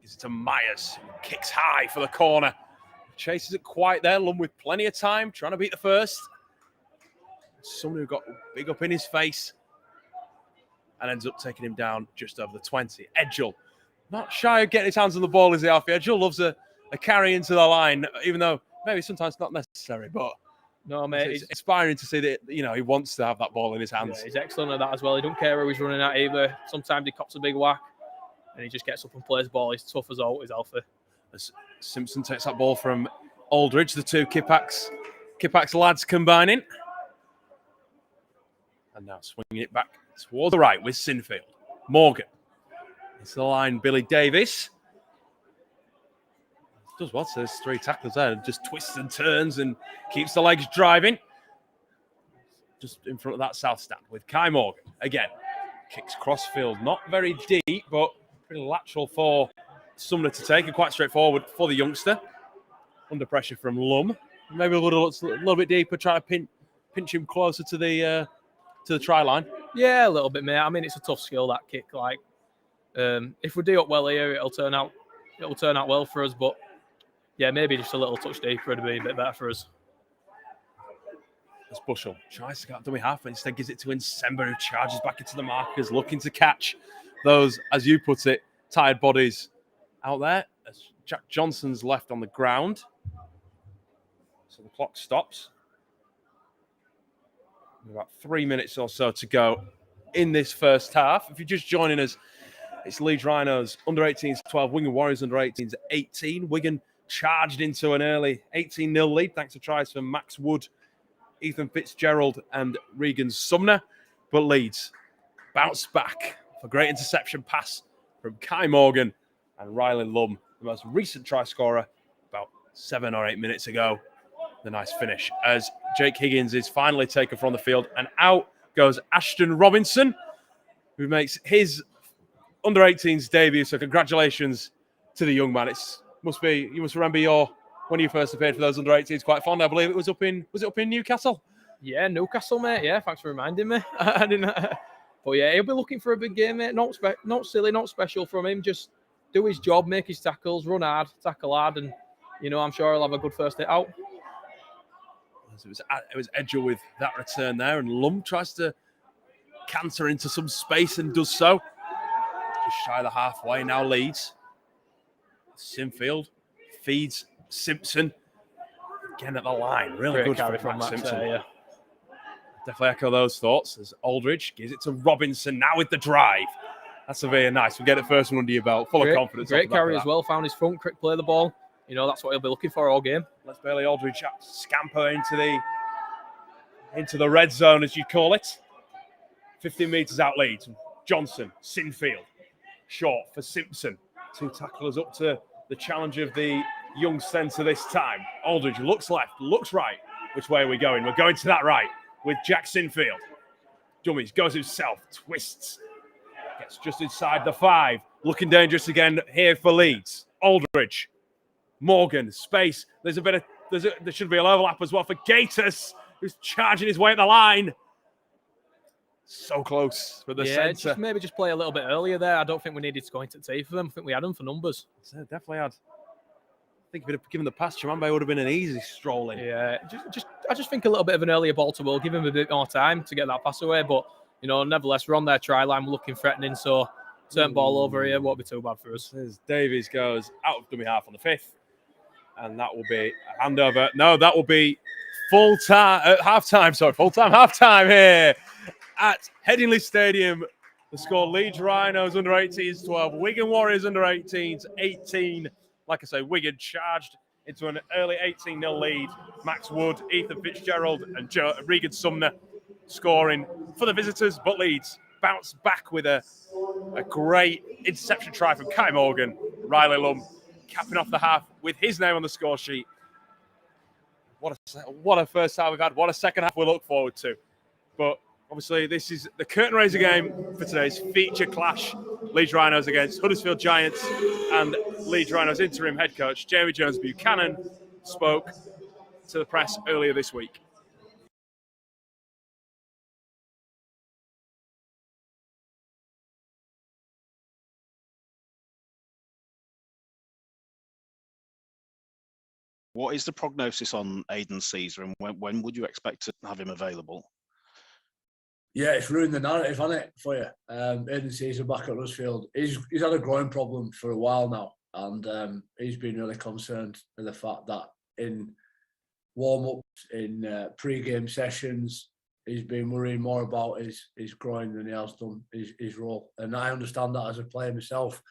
S1: gives it to Myers. Kicks high for the corner. Chase isn't quite there. Lum with plenty of time, trying to beat the first. Someone who got big up in his face and ends up taking him down just over the 20. Edgell, not shy of getting his hands on the ball, is he, Alfie? Edgell loves a carry into the line, even though maybe sometimes not necessary, but
S2: no, mate,
S1: it's inspiring to see that, you know, he wants to have that ball in his hands.
S2: Yeah, he's excellent at that as well. He don't care who he's running at either. Sometimes he cops a big whack and he just gets up and plays the ball. He's tough as always, Alfie.
S1: As Simpson takes that ball from Aldridge, the two Kippax lads combining. And now swinging it back toward the right with Sinfield. Morgan. It's the line, Billy Davis. Does what? There's three tacklers there. Just twists and turns and keeps the legs driving. Just in front of that south stand with Kai Morgan. Again, kicks crossfield. Not very deep, but pretty lateral for Sumner to take and quite straightforward for the youngster. Under pressure from Lum. Maybe a little bit deeper, try to pinch him closer to the try line.
S2: Yeah, a little bit, mate. I mean, it's a tough skill, that kick. Like, if we do up well here, it'll turn out well for us. But yeah, maybe just a little touch deeper would be a bit better for us.
S1: As Bushell tries to get dummy half, but instead gives it to Nsemba, who charges back into the markers, looking to catch those, as you put it, tired bodies out there. As Jack Johnson's left on the ground. So the clock stops. About 3 minutes or so to go in this first half. If you're just joining us, it's Leeds Rhinos Under-18s 12, Wigan Warriors Under-18s 18. Wigan charged into an early 18-0 lead thanks to tries from Max Wood, Ethan Fitzgerald and Regan Sumner. But Leeds bounced back for a great interception pass from Kai Morgan and Riley Lum, the most recent try scorer, about 7 or 8 minutes ago. The nice finish as Jake Higgins is finally taken from the field, and out goes Ashton Robinson, who makes his Under-18s debut. So congratulations to the young man. You must remember when you first appeared for those Under-18s quite fond. I believe was it up in Newcastle?
S2: Yeah, Newcastle, mate. Yeah, thanks for reminding me. I didn't. But yeah, he'll be looking for a big game, mate. Not silly, not special from him. Just do his job, make his tackles, run hard, tackle hard, and I'm sure he'll have a good first hit out.
S1: It was Edgell with that return there, and Lum tries to canter into some space and does so. Just shy of the halfway now leads. Sinfield feeds Simpson. Again at the line. Really
S2: Great
S1: good
S2: carry
S1: from Matt Simpson.
S2: yeah.
S1: Definitely echo those thoughts as Aldridge gives it to Robinson now with the drive. That's a very nice. We get it first one under your belt. Full of confidence.
S2: Great carry as well. Found his front, quick play the ball. That's what he'll be looking for all game.
S1: Let's Bailey Aldridge scamper into the red zone, as you call it. 15 metres out Leeds. Johnson, Sinfield. Short for Simpson. Two tacklers up to the challenge of the young centre this time. Aldridge looks left, looks right. Which way are we going? We're going to that right with Jack Sinfield. Dummies, goes himself, twists. Gets just inside the 5. Looking dangerous again here for Leeds. Aldridge. Morgan, space. There should be an overlap as well for Gators, who's charging his way at the line. So close for the centre.
S2: Maybe just play a little bit earlier there. I don't think we needed to go into tea for them. I think we had them for numbers.
S1: So definitely had. I think if we'd have given the pass, Chimambe would have been an easy stroll in.
S2: Yeah, I just think a little bit of an earlier ball to Will, give him a bit more time to get that pass away. But, nevertheless, we're on their try line. We're looking threatening. So, turn ball over here won't be too bad for us.
S1: As Davies goes out of dummy half on the 5th. And that will be a handover. No, that will be full-time half-time here at Headingley Stadium. The score, Leeds Rhinos Under-18s 12, Wigan Warriors Under-18s 18. Like I say, Wigan charged into an early 18-0 lead. Max Wood, Ethan Fitzgerald and Regan Sumner scoring for the visitors, but Leeds bounced back with a great interception try from Kai Morgan. Riley Lum capping off the half with his name on the score sheet. What a first half we've had. What a second half we look forward to. But obviously, this is the curtain raiser game for today's feature clash. Leeds Rhinos against Huddersfield Giants, and Leeds Rhinos interim head coach Jamie Jones-Buchanan spoke to the press earlier this week.
S3: What is the prognosis on Aidan Caesar, and when would you expect to have him available?
S4: Yeah, it's ruined the narrative, hasn't it, for you? Aidan Caesar back at Huddersfield. He's had a growing problem for a while now, and he's been really concerned with the fact that in warm-ups, in pre-game sessions, he's been worrying more about his groin than he has done his role. And I understand that as a player myself.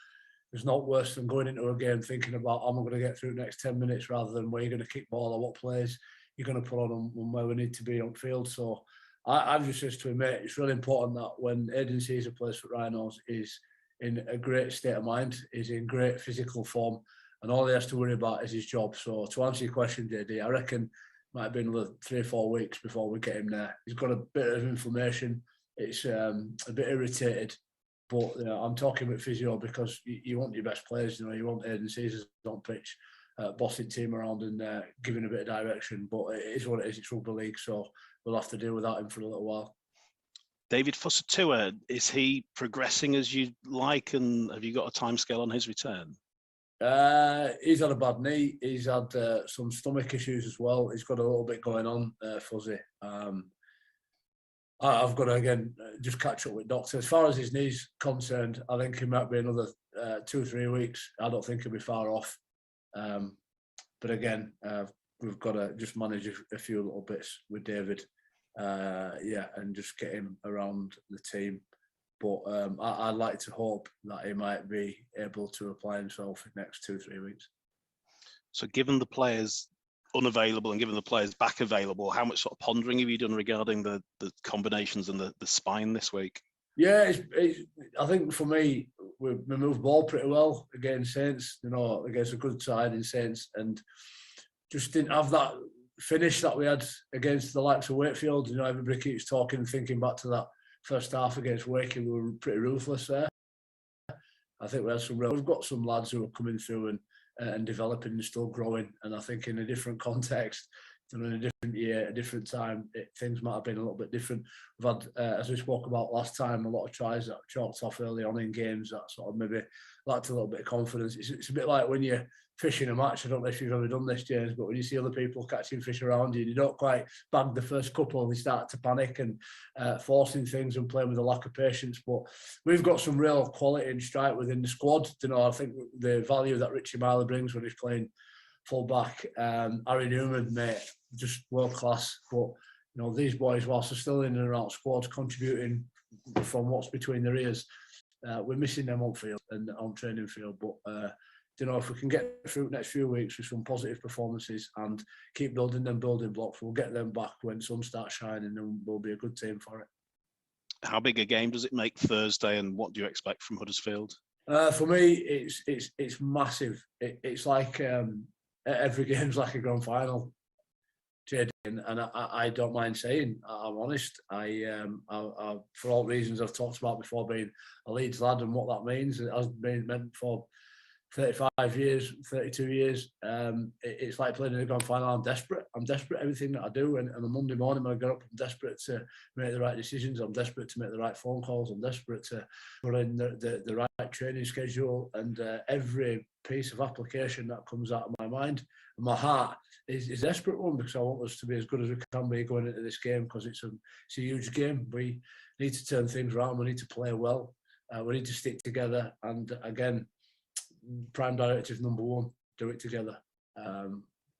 S4: It's not worse than going into a game thinking about, am I going to get through the next 10 minutes rather than where you're going to kick ball or what plays you're going to put on where we need to be on field. So I've just said to him, mate, it's really important that when Aidan Caesar plays for Rhinos, he's in a great state of mind, he's in great physical form, and all he has to worry about is his job. So to answer your question, JD, I reckon it might have been another 3 or 4 weeks before we get him there. He's got a bit of inflammation. It's a bit irritated. But I'm talking about physio because you want your best players. You want Aidan Caesar on pitch, bossing team around and giving a bit of direction. But it is what it is. It's rugby league, so we'll have to deal without him for a little while.
S3: David Fusatu'a, is he progressing as you like, and have you got a timescale on his return?
S4: He's had a bad knee. He's had some stomach issues as well. He's got a little bit going on, Fuzzy. I've got to, again, just catch up with doctor. As far as his knee's concerned, I think it might be another 2 or 3 weeks. I don't think he'll be far off. But again, we've got to just manage a few little bits with David. And just get him around the team. But I'd like to hope that he might be able to apply himself in the next 2 or 3 weeks.
S3: So given the players unavailable and given the players back available, how much sort of pondering have you done regarding the combinations and the spine this week?
S4: Yeah, I think for me, we moved ball pretty well against Saints, against a good side in Saints, and just didn't have that finish that we had against the likes of Wakefield. Everybody keeps talking and thinking back to that first half against Wakefield. We were pretty ruthless there. I think we've got some lads who are coming through and developing and still growing. And I think in a different context, in a different year, a different time, things might have been a little bit different. We've had, as we spoke about last time, a lot of tries that chalked off early on in games that sort of maybe lacked a little bit of confidence. It's a bit like when you're fishing a match. I don't know if you've ever done this, James, but when you see other people catching fish around you, you don't quite bag the first couple and you start to panic and forcing things and playing with a lack of patience. But we've got some real quality and strike within the squad. I think the value that Richie Marley brings when he's playing full-back, Harry Newman, mate, just world-class. But, these boys, whilst they're still in and around squads, contributing from what's between their ears, we're missing them on field and on training field. But, if we can get through the next few weeks with some positive performances and keep building them building blocks, we'll get them back when sun starts shining and we'll be a good team for it.
S3: How big a game does it make Thursday, and what do you expect from Huddersfield?
S4: For me, it's massive. It's like every game's like a grand final, JD, and I don't mind saying, I'm honest. I for all reasons I've talked about before, being a Leeds lad and what that means, it has been meant for 35 years, 32 years. It's like playing in a grand final. I'm desperate everything that I do, and on a Monday morning when I get up, I'm desperate to make the right decisions. I'm desperate to make the right phone calls. I'm desperate to put in the right training schedule, and every piece of application that comes out of my mind and my heart is a desperate one, because I want us to be as good as we can be going into this game, because it's a huge game. We need to turn things around. We need to play well. We need to stick together, and again, prime directive number one, do it together.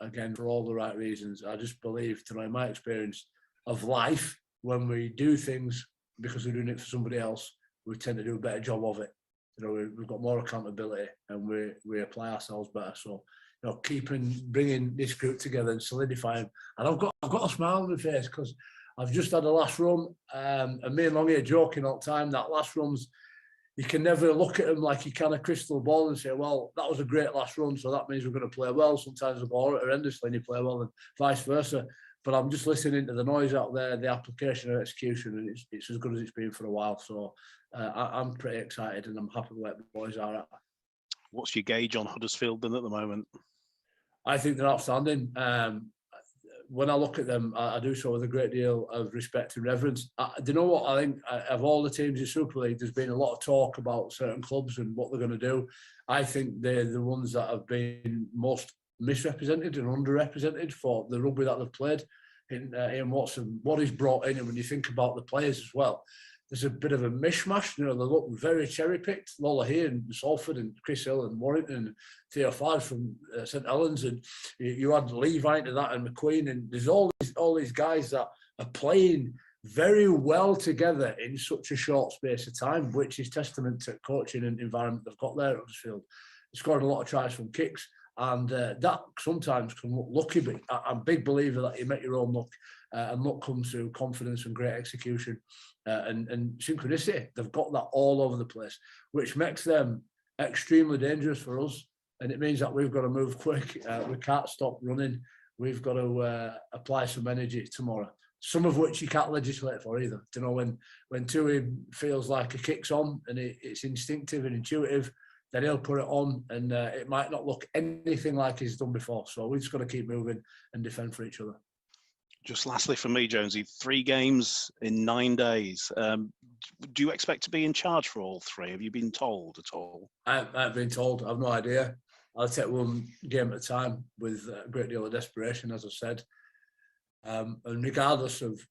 S4: Again, for all the right reasons. I just believe, in my experience of life, when we do things because we're doing it for somebody else, we tend to do a better job of it. We've got more accountability and we apply ourselves better. So bringing this group together and solidifying. And I've got a smile on my face because I've just had a last run, and me and Longy are joking all the time. That last run's, you can never look at them like you can a crystal ball and say, well, that was a great last run, so that means we're going to play well. Sometimes the ball horrendously and you play well, and vice versa. But I'm just listening to the noise out there, the application and execution, and it's as good as it's been for a while. So I'm pretty excited, and I'm happy with where the boys are at.
S3: What's your gauge on Huddersfield then at the moment?
S4: I think they're outstanding. When I look at them, I do so with a great deal of respect and reverence. Do you know what? I think of all the teams in Super League, there's been a lot of talk about certain clubs and what they're going to do. I think they're the ones that have been most misrepresented and underrepresented for the rugby that they've played. In Ian Watson, what he's brought in, and when you think about the players as well, there's a bit of a mishmash. They look very cherry-picked. Lola here and Salford and Chris Hill and Warrington and Theo Fard from St Helens, and you add Levi into that and McQueen, and there's all these guys that are playing very well together in such a short space of time, which is testament to coaching and environment they've got there at Huddersfield. They're scoring a lot of tries from kicks, and that sometimes can look lucky, but I'm a big believer that you make your own luck, and luck comes through confidence and great execution. And synchronicity. They've got that all over the place, which makes them extremely dangerous for us. And it means that we've got to move quick. We can't stop running. We've got to apply some energy tomorrow, some of which you can't legislate for either. When Tui feels like a kick's on and it's instinctive and intuitive, then he'll put it on, and it might not look anything like he's done before. So we've just got to keep moving and defend for each other.
S3: Just lastly from me, Jonesy, 3 games in 9 days. Do you expect to be in charge for all 3? Have you been told at all?
S4: I've been told. I've no idea. I'll take one game at a time with a great deal of desperation, as I said. And regardless of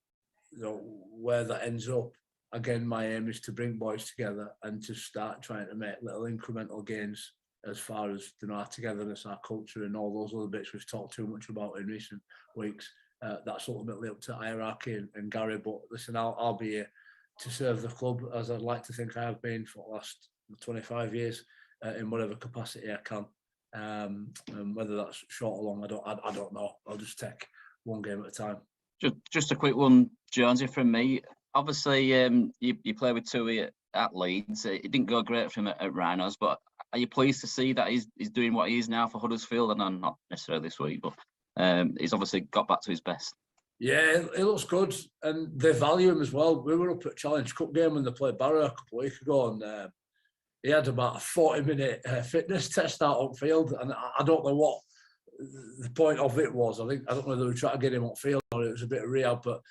S4: where that ends up, again, my aim is to bring boys together and to start trying to make little incremental gains as far as our togetherness, our culture, and all those other bits we've talked too much about in recent weeks. That's ultimately up to hierarchy and Gary. But listen, I'll be here to serve the club as I'd like to think I have been for the last 25 years in whatever capacity I can. And whether that's short or long, I don't know. I'll just take one game at a time.
S5: Just a quick one, Jonesy, from me. Obviously, you play with Tui at Leeds. It didn't go great for him at Rhinos, but are you pleased to see that he's doing what he is now for Huddersfield? And not necessarily this week, but he's obviously got back to his best.
S4: Yeah, it looks good, and they value him as well. We were up at Challenge Cup game when they played Barrow a couple of weeks ago, and he had about a 40-minute fitness test out on field, and I don't know what the point of it was. I don't know whether they were trying to get him on field or it was a bit of rehab, but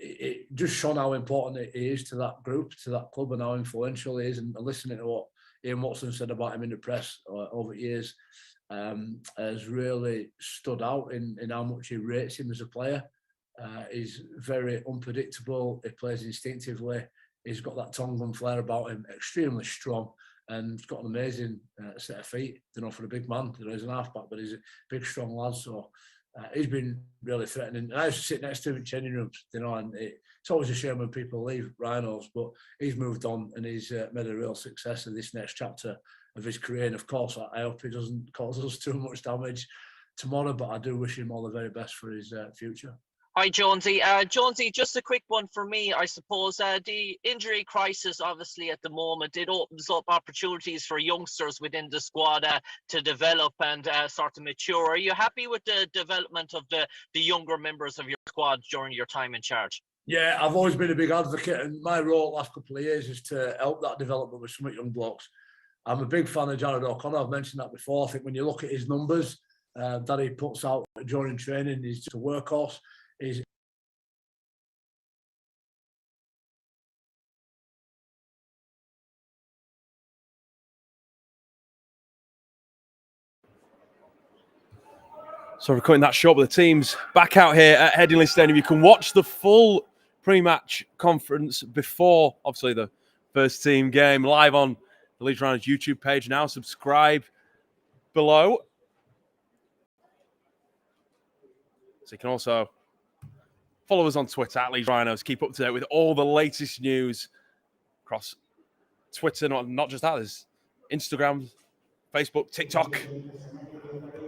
S4: it just shone how important he is to that group, to that club, and how influential he is. And listening to what Ian Watson said about him in the press over years has really stood out in how much he rates him as a player. He's very unpredictable. He plays instinctively. He's got that tongue and flair about him. Extremely strong, and he's got an amazing set of feet. For a big man, he's an halfback, but he's a big, strong lad. So he's been really threatening. And I used to sit next to him in changing rooms, and it's always a shame when people leave Rhinos, but he's moved on and he's made a real success of this next chapter of his career. And of course, I hope he doesn't cause us too much damage tomorrow, but I do wish him all the very best for his future.
S6: Hi, Jonesy. Jonesy, just a quick one for me, I suppose. The injury crisis, obviously, at the moment, it opens up opportunities for youngsters within the squad to develop and sort of mature. Are you happy with the development of the younger members of your squad during your time in charge?
S4: Yeah, I've always been a big advocate, and my role the last couple of years is to help that development with some young blokes. I'm a big fan of Jared O'Connor. I've mentioned that before. I think when you look at his numbers that he puts out during training, he's just a workhorse.
S1: So we're cutting that short, but the team's back out here at Headingley Stadium. You can watch the full pre-match conference before, obviously, the first team game live on the Leeds Rhinos YouTube page now. Subscribe below. So you can also follow us on Twitter at Leeds Rhinos. Keep up to date with all the latest news across Twitter. Not just that, there's Instagram, Facebook, TikTok.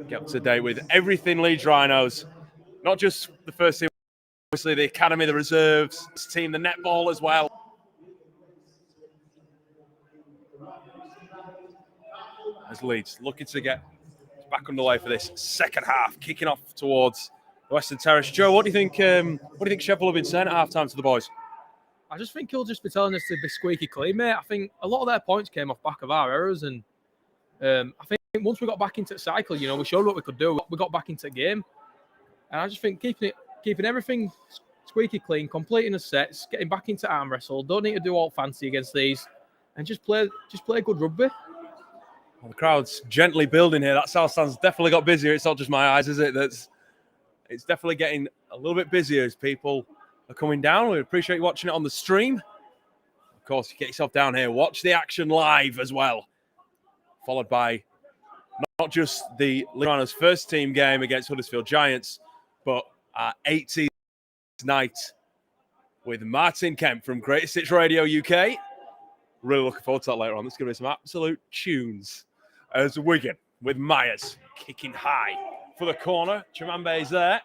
S1: Get up to date with everything Leeds Rhinos, not just the first team, obviously the academy, the reserves, this team, the netball as well. As Leeds looking to get back underway for this second half, kicking off towards the Western Terrace. Joe, what do you think? What do you think Chev will have been saying at half-time to the boys?
S2: I just think he'll just be telling us to be squeaky clean, mate. I think a lot of their points came off back of our errors, and I think once we got back into the cycle, you know, we showed what we could do. We got back into the game, and I just think keeping everything squeaky clean, completing the sets, getting back into arm wrestle. Don't need to do all fancy against these, and just play good rugby.
S1: Well, the crowd's gently building here. That south stand's definitely got busier. It's not just my eyes, is it? It's definitely getting a little bit busier as people are coming down. We appreciate you watching it on the stream. Of course, you get yourself down here. Watch the action live as well. Followed by not just the Leeds Rhinos first team game against Huddersfield Giants, but our 18th night with Martin Kemp from Greatest Hits Radio UK. Really looking forward to that later on. There's going to be some absolute tunes. As Wigan with Myers kicking high for the corner. Chimambe's there.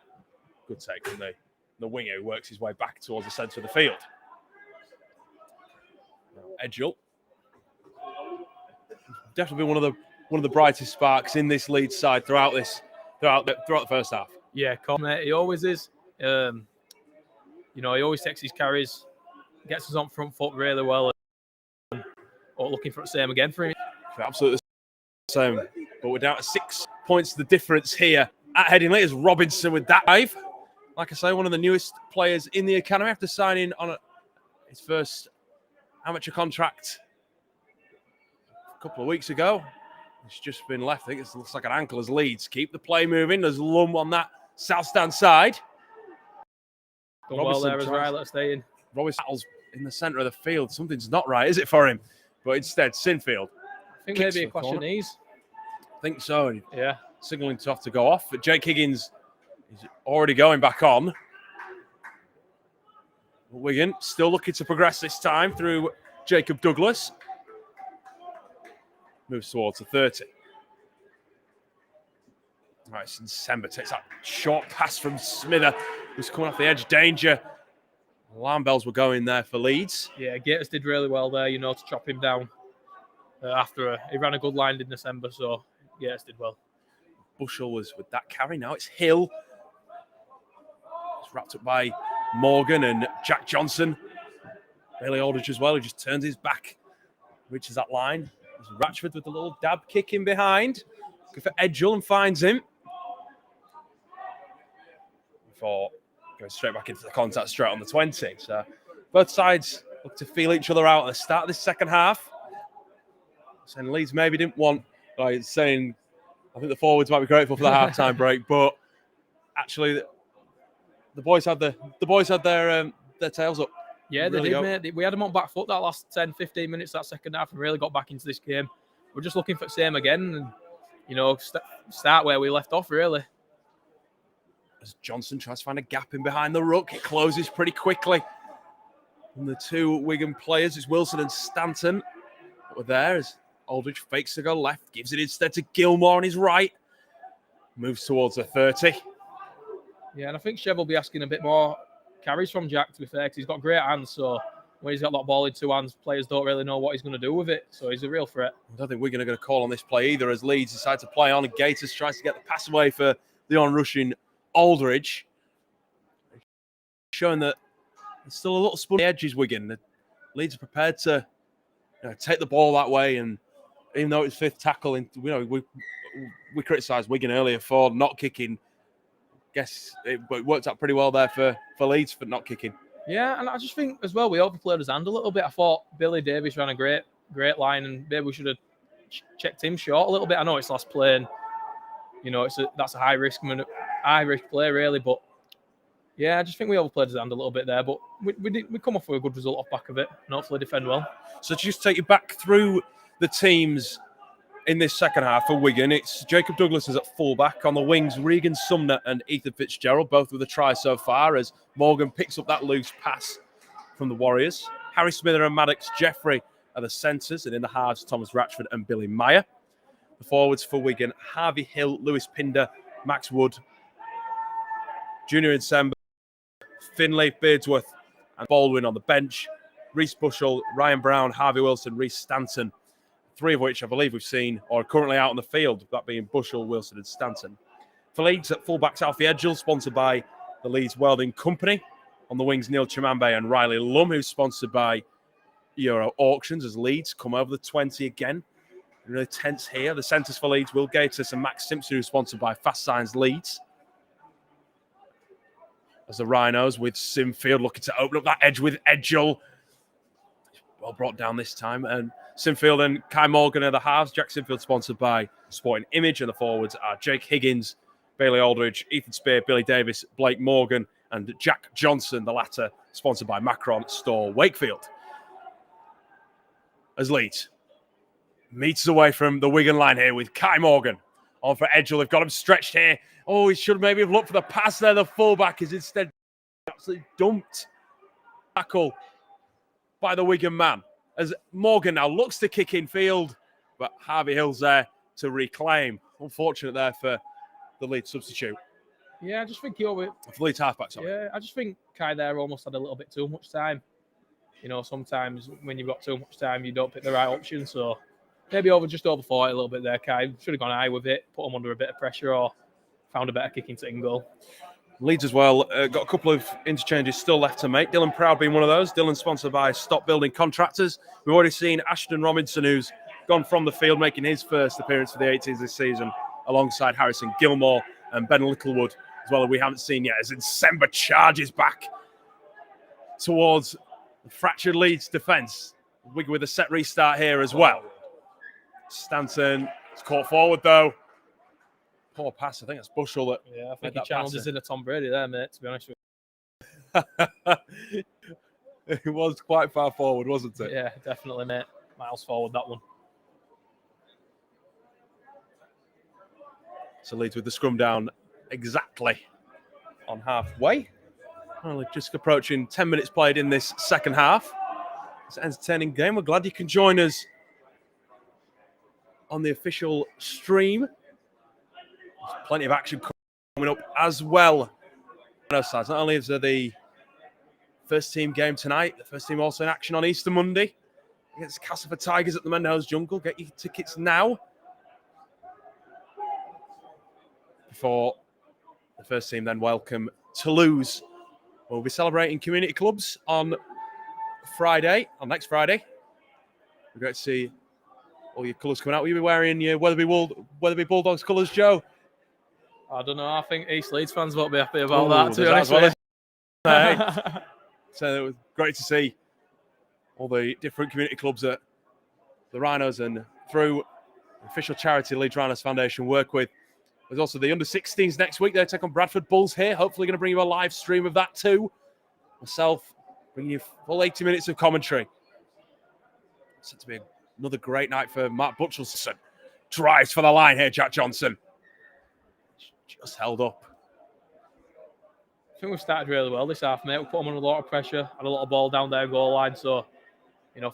S1: Good take from the winger who works his way back towards the centre of the field. Edgell. Definitely one of the brightest sparks in this Leeds side throughout the first half.
S2: Yeah, mate, he always is. You know, he always takes his carries, gets us on front foot really well, and looking for the same again for him.
S1: Absolutely the same. But we're down to 6 points the difference here at Headingley as Robinson with that dive. Like I say, one of the newest players in the academy after signing on his first amateur contract a couple of weeks ago. It's just been left. I think it looks like an ankle as Leeds keep the play moving. There's Lum on that south stand side.
S2: Done well there as Riley staying.
S1: Robinson battles in the centre of the field. Something's not right, is it, for him? But instead, Sinfield.
S2: I think maybe a question knees.
S1: I think so.
S2: Yeah.
S1: Signalling to have to go off. But Jake Higgins is already going back on. Wigan still looking to progress this time through Jacob Douglas. Moves towards the 30. Right, December takes that short pass from Smither, who's coming off the edge. Danger. Alarm bells were going there for Leeds.
S2: Yeah, Gators did really well there, you know, to chop him down. He ran a good line in December, so Gators did well.
S1: Bushell was with that carry. Now it's Hill. It's wrapped up by Morgan and Jack Johnson. Bailey Aldridge as well, who just turns his back, reaches that line. There's Ratchford with a little dab kick in behind. Good for Edgell and finds him. Before going straight back into the contact straight on the 20. So both sides look to feel each other out at the start of this second half. Saying Leeds maybe didn't want, saying I think the forwards might be grateful for the half-time break, but actually the boys had their tails up.
S2: Yeah, they did, mate. We had them on back foot that last 10, 15 minutes that second half and really got back into this game. We're just looking for the same again and, you know, start where we left off, really.
S1: As Johnson tries to find a gap in behind the ruck, it closes pretty quickly. And the two Wigan players, it's Wilson and Stanton, that were there as Aldridge fakes to go left, gives it instead to Gilmore on his right. Moves towards the 30.
S2: Yeah, and I think Chev will be asking a bit more carries from Jack, to be fair, because he's got great hands. So when he's got that ball in two hands, players don't really know what he's going to do with it. So he's a real threat.
S1: I don't think we're going to call on this play either as Leeds decide to play on and Gators tries to get the pass away for the on-rushing Aldridge. Showing that there's still a little spun on the edges, Wigan. The Leeds are prepared to take the ball that way, and even though it's fifth tackle, we criticised Wigan earlier for not kicking. Guess it worked out pretty well there for Leeds for not kicking.
S2: Yeah, and I just think as well we overplayed his hand a little bit. I thought Billy Davies ran a great line, and maybe we should have checked him short a little bit. I know it's last play, and you know that's a high risk play really, but yeah, I just think we overplayed his hand a little bit there. But we come off with a good result off back of it, and hopefully defend well. So
S1: to just take you back through the teams in this second half for Wigan, it's Jacob Douglas is at fullback. On the wings, Regan Sumner and Ethan Fitzgerald, both with a try so far, as Morgan picks up that loose pass from the Warriors. Harry Smither and Maddox Jeffrey are the centres, and in the halves, Thomas Ratchford and Billy Meyer. The forwards for Wigan, Harvey Hill, Lewis Pinder, Max Wood, Junior Nsemba, Finlay, Beardsworth, and Baldwin on the bench. Reece Bushell, Ryan Brown, Harvey Wilson, Reece Stanton. 3 of which I believe we've seen or are currently out on the field, that being Bushell, Wilson and Stanton. For Leeds at fullbacks, Alfie Edgell, sponsored by the Leeds Welding Company. On the wings, Neil Chimambe and Riley Lum, who's sponsored by Euro Auctions, as Leeds come over the 20 again. Really tense here. The centres for Leeds, Will Gatiss and Max Simpson, who's sponsored by Fast Signs Leeds. As the Rhinos with Simfield looking to open up that edge with Edgell. Well brought down this time. And Simfield and Kai Morgan are the halves. Jack Simfield sponsored by Sporting Image. And the forwards are Jake Higgins, Bailey Aldridge, Ethan Spear, Billy Davis, Blake Morgan, and Jack Johnson, the latter sponsored by Macron Store Wakefield. As Leeds meters away from the Wigan line here with Kai Morgan on for Edgell. They've got him stretched here. Oh, he should maybe have looked for the pass there. The fullback is instead absolutely dumped. Tackle by the Wigan man. As Morgan now looks to kick in field, but Harvey Hill's there to reclaim. Unfortunate there for the Leeds substitute.
S2: Yeah, I just think you're with.
S1: For Leeds halfback, sorry.
S2: Yeah, I just think Kai there almost had a little bit too much time. Sometimes when you've got too much time, you don't pick the right option. So maybe just overthought it a little bit there, Kai. Should have gone high with it, put him under a bit of pressure, or found a better kick into goal.
S1: Leeds as well, got a couple of interchanges still left to make. Dylan Proud being one of those. Dylan sponsored by Stop Building Contractors. We've already seen Ashton Robinson, who's gone from the field, making his first appearance for the 18s this season, alongside Harrison Gilmore and Ben Littlewood, as well as we haven't seen yet, as Nsemba charges back towards the fractured Leeds defence. Wigan with a set restart here as well. Stanton is caught forward though. Poor pass. I think that's Bushell that.
S2: Yeah, I think he channeled us into Tom Brady there, mate, to be honest with
S1: you. It was quite far forward, wasn't it?
S2: Yeah, definitely, mate. Miles forward, that one.
S1: So Leeds with the scrum down exactly on halfway. Only just approaching 10 minutes played in this second half. It's an entertaining game. We're glad you can join us on the official stream. There's plenty of action coming up as well. Not only is there the first team game tonight, the first team also in action on Easter Monday against Castleford Tigers at the Mendenhall Jungle. Get your tickets now before the first team then welcome Toulouse. We'll be celebrating community clubs on next Friday. We're going to see all your colours coming out. Will you be wearing your Wetherby Bulldogs colours, Joe?
S2: I don't know. I think East Leeds fans won't be happy about that, to be honest with you.
S1: So it was great to see all the different community clubs that the Rhinos and through official charity Leeds Rhinos Foundation work with. There's also the Under-16s next week. They take on Bradford Bulls here. Hopefully going to bring you a live stream of that too. Myself bringing you full 80 minutes of commentary. It's set to be another great night for Matt Butchelson. Drives for the line here, Jack Johnson. Just held up.
S2: I think we've started really well this half, mate. We put them under a lot of pressure, had a lot of ball down their goal line. So,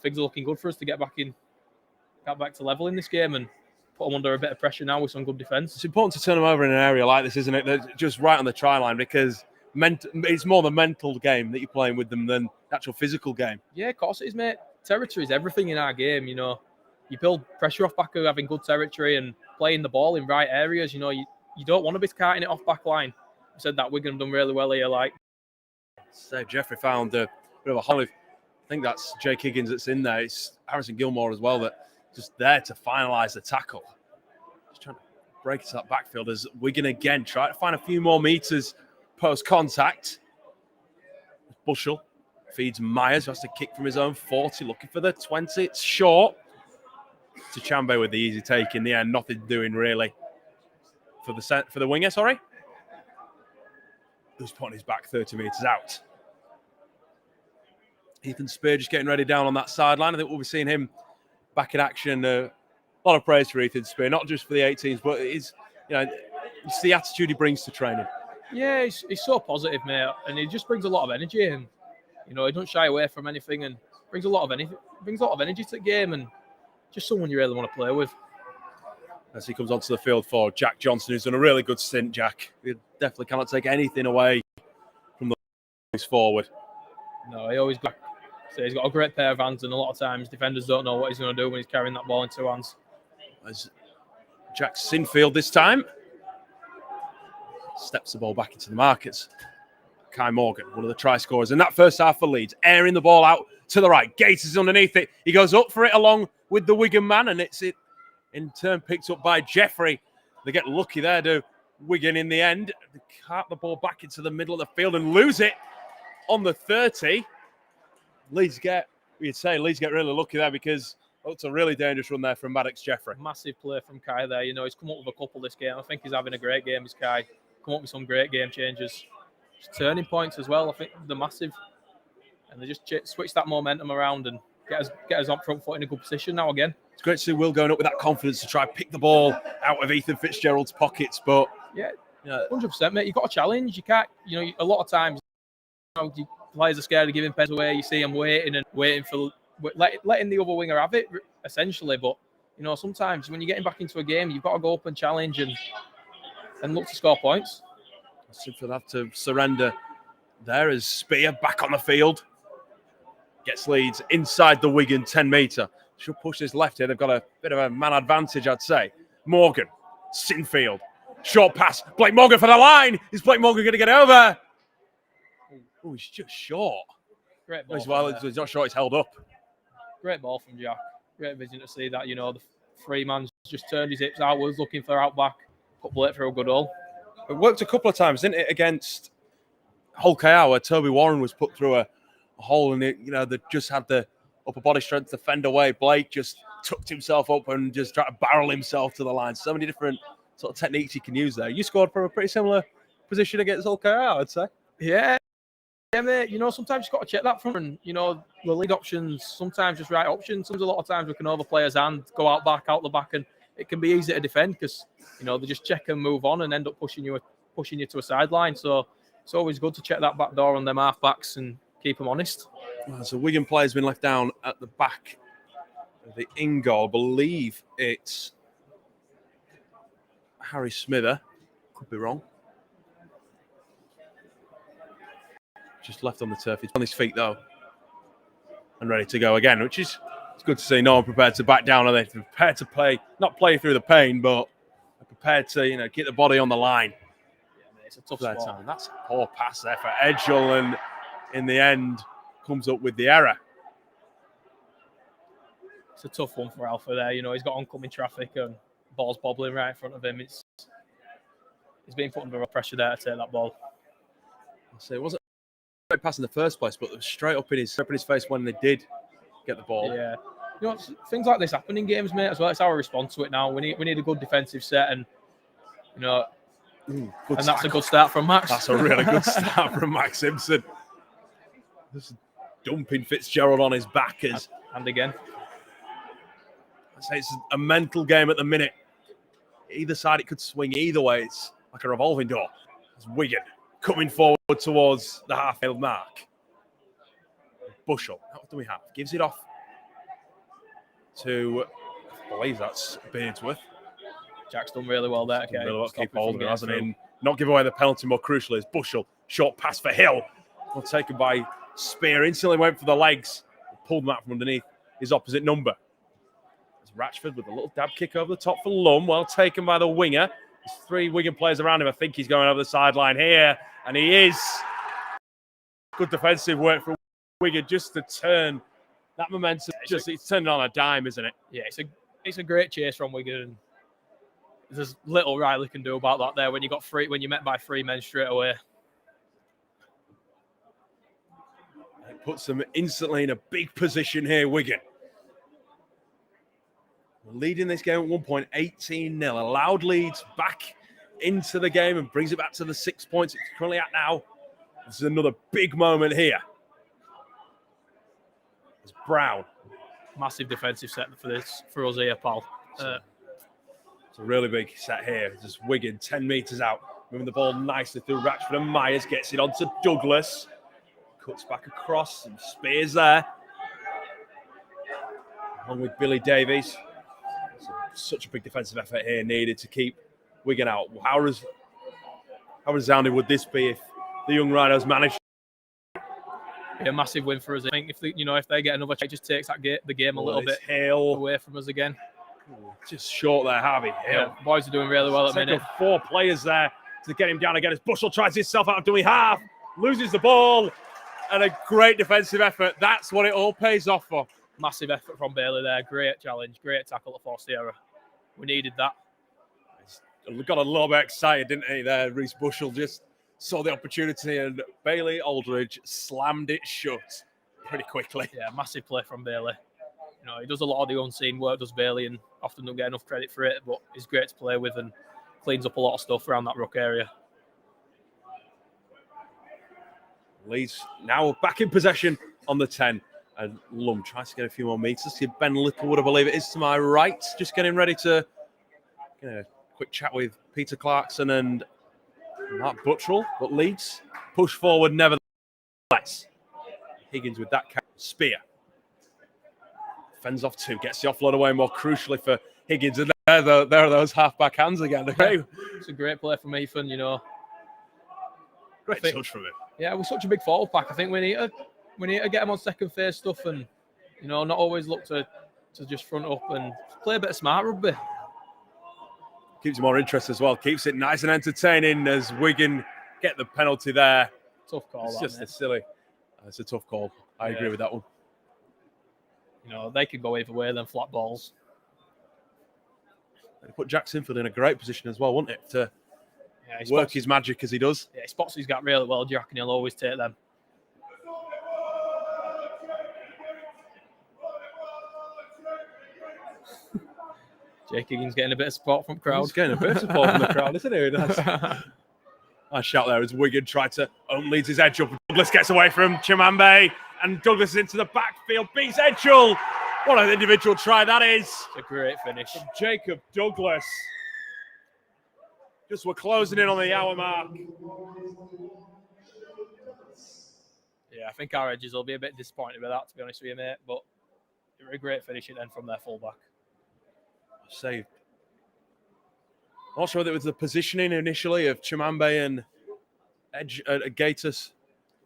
S2: things are looking good for us to get back to level in this game and put them under a bit of pressure now with some good defence.
S1: It's important to turn them over in an area like this, isn't it? They're just right on the try line, because it's more the mental game that you're playing with them than the actual physical game.
S2: Yeah, of course it is, mate. Territory is everything in our game, You build pressure off back of having good territory and playing the ball in right areas. You don't want to be carting it off back line. I said that Wigan have done really well here.
S1: So Jeffrey found a bit of a hole. I think that's Jake Higgins that's in there. It's Harrison Gilmore as well that just there to finalise the tackle. Just trying to break into that backfield as Wigan again try to find a few more metres post-contact. Bushell feeds Myers, who has to kick from his own 40, looking for the 20. It's short. To Chambe with the easy take in the end. Nothing doing really for the winger, sorry. Who's putting his back 30 metres out. Ethan Spear just getting ready down on that sideline. I think we'll be seeing him back in action. A lot of praise for Ethan Spear, not just for the 18s, but it's the attitude he brings to training.
S2: Yeah, he's so positive, mate, and he just brings a lot of energy, and he don't shy away from anything, and brings a lot of energy to the game, and just someone you really want to play with.
S1: as he comes onto the field for Jack Johnson, who's done a really good stint, Jack. We definitely cannot take anything away from the boys forward.
S2: No, he always got. So he's got a great pair of hands, and a lot of times defenders don't know what he's going to do when he's carrying that ball in two hands.
S1: As Jack Sinfield this time steps the ball back into the markets. Kai Morgan, one of the try scorers in that first half for Leeds, airing the ball out to the right. Gates is underneath it. He goes up for it along with the Wigan man, and it's it in turn picked up by Jeffrey. They get lucky there, do Wigan in the end. They cart the ball back into the middle of the field and lose it on the 30. Leeds get really lucky there because it's a really dangerous run there from Maddox Jeffrey.
S2: Massive play from Kai there. You know, he's come up with a couple this game. I think he's having a great game, is Kai. Come up with some great game changes. Just turning points as well. I think they're massive. And they just switch that momentum around and get us on front foot in a good position now again.
S1: It's great to see Will going up with that confidence to try and pick the ball out of Ethan Fitzgerald's pockets. But
S2: yeah, 100%, mate. You've got a challenge. You can't, a lot of times, players are scared of giving pens away. You see them waiting for letting the other winger have it, essentially. But sometimes when you're getting back into a game, you've got to go up and challenge and look to score points.
S1: Simply have to surrender there as Spear back on the field. Gets Leeds inside the Wigan 10-metre. Should push this left here. They've got a bit of a man advantage, I'd say. Morgan, Sinfield. Short pass. Blake Morgan for the line. Is Blake Morgan going to get over? Oh, he's just short.
S2: Great ball.
S1: Well, he's not short, he's held up.
S2: Great ball from Jack. Great vision to see that, the free man's just turned his hips outwards, looking for out back. Put Blake through a good hole.
S1: It worked a couple of times, didn't it, against Hull KR, where Toby Warren was put through a hole and they just had the upper body strength to fend away. Blake just tucked himself up and just tried to barrel himself to the line. So many different sort of techniques you can use there. You scored from a pretty similar position against Hull KR, I'd say.
S2: Yeah, mate. Sometimes you've got to check that front. And, the lead options, sometimes just right options. Sometimes a lot of times we can overplay his hand, go out the back, and it can be easy to defend because, they just check and move on and end up pushing you to a sideline. So it's always good to check that back door on them half-backs and keep them honest.
S1: So Wigan player's been left down at the back of the in-goal. I believe it's Harry Smither. Could be wrong. Just left on the turf. He's on his feet, though, and ready to go again, which is it's good to see. No one prepared to back down. Are they prepared to not play through the pain, but prepared to, get the body on the line.
S2: Yeah, mate, it's a tough spot.
S1: That's a poor pass there for Edgell, and in the end, comes up with the error.
S2: It's a tough one for Alpha there. He's got oncoming traffic and ball's bobbling right in front of him. He's being put under a pressure there to take that ball.
S1: So it wasn't a great pass in the first place, but it was straight up in his face when they did get the ball.
S2: Yeah. Things like this happen in games, mate, as well. It's our response to it now. We need a good defensive set and, that's a good start from Max.
S1: That's a really good start from Max Simpson. Just dumping Fitzgerald on his back.
S2: And again.
S1: I'd say it's a mental game at the minute. Either side, it could swing either way. It's like a revolving door. It's Wigan coming forward towards the half-field mark. Bushell, what do we have? Gives it off to, I believe that's Beardsworth.
S2: Jack's done really well there. Okay.
S1: Really well to keep hold of it, hasn't he? Not give away the penalty, more crucially, is Bushell. Short pass for Hill. Well taken by Spear. Instantly went for the legs. Pulled him out from underneath his opposite number. It's Ratchford with a little dab kick over the top for Lum. Well taken by the winger. There's three Wigan players around him. I think he's going over the sideline here. And he is. Good defensive work for Wigan just to turn that momentum. It's turning on a dime, isn't it?
S2: Yeah, it's a great chase from Wigan. There's little Riley can do about that there when you're met by three men straight away.
S1: It puts them instantly in a big position here, Wigan. Leading this game at 1 point, 18-0. Allowed Leeds back into the game and brings it back to the 6 points it's currently at now. This is another big moment here. It's Brown.
S2: Massive defensive set for us here, pal.
S1: It's a really big set here. Just Wigan 10 metres out. Moving the ball nicely through Ratchford and Myers. Gets it onto Douglas. Cuts back across and Spears there. Along with Billy Davies. such a big defensive effort here needed to keep Wigan out. How resounding would this be if the young Rhinos managed?
S2: Be a massive win for us. I think if they get another check, it just takes the game a little bit away from us again.
S1: Just short there, Harvey.
S2: Yeah, boys are doing really well at the minute.
S1: 4 players there to get him down again as Bushell tries himself out of dummy half, loses the ball, and a great defensive effort. That's what it all pays off for.
S2: Massive effort from Bailey there. Great challenge, great tackle to force the error. We needed that.
S1: We got a little bit excited, didn't he? There, Reece Bushell just saw the opportunity, and Bailey Aldridge slammed it shut pretty quickly.
S2: Yeah, massive play from Bailey. He does a lot of the unseen work, does Bailey, and often don't get enough credit for it, but he's great to play with and cleans up a lot of stuff around that ruck area.
S1: Leeds now back in possession on the 10. And Lum tries to get a few more metres. See Ben Littlewood, I believe it is, to my right. Just getting ready to get a quick chat with Peter Clarkson and Mark Buttrell. But Leeds push forward nevertheless. Higgins with that spear. Fends off 2, gets the offload away more crucially for Higgins. And there are those half-back hands again.
S2: It's a great play from Ethan,
S1: Great touch from him.
S2: Yeah, we're such a big forward pack. I think we need to get him on second phase stuff and, not always look to just front up and play a bit of smart rugby.
S1: Keeps more interest as well. Keeps it nice and entertaining as Wigan get the penalty there.
S2: Tough call.
S1: It's just it's a tough call. I agree with that one.
S2: They could go either way, then flat balls.
S1: It put Jack Sinfield in a great position as well, wouldn't it? To work his magic as he does.
S2: Yeah, he spots his gap really well, Jack, and he'll always take them. Jake Higgins getting a bit of support from crowd.
S1: He's getting a bit of support from the crowd, isn't he? Nice shout there as Wigan tried to leads his edge up. Douglas gets away from Chimambe, and Douglas is into the backfield, beats Edgell. What an individual try that is.
S2: It's a great finish.
S1: From Jacob Douglas. Just we're closing in on the hour mark.
S2: Yeah, I think our edges will be a bit disappointed with that, to be honest with you, mate. But it was a great finish then from their fullback.
S1: Saved. I'm not sure whether it was the positioning initially of Chimambe and Gaitus,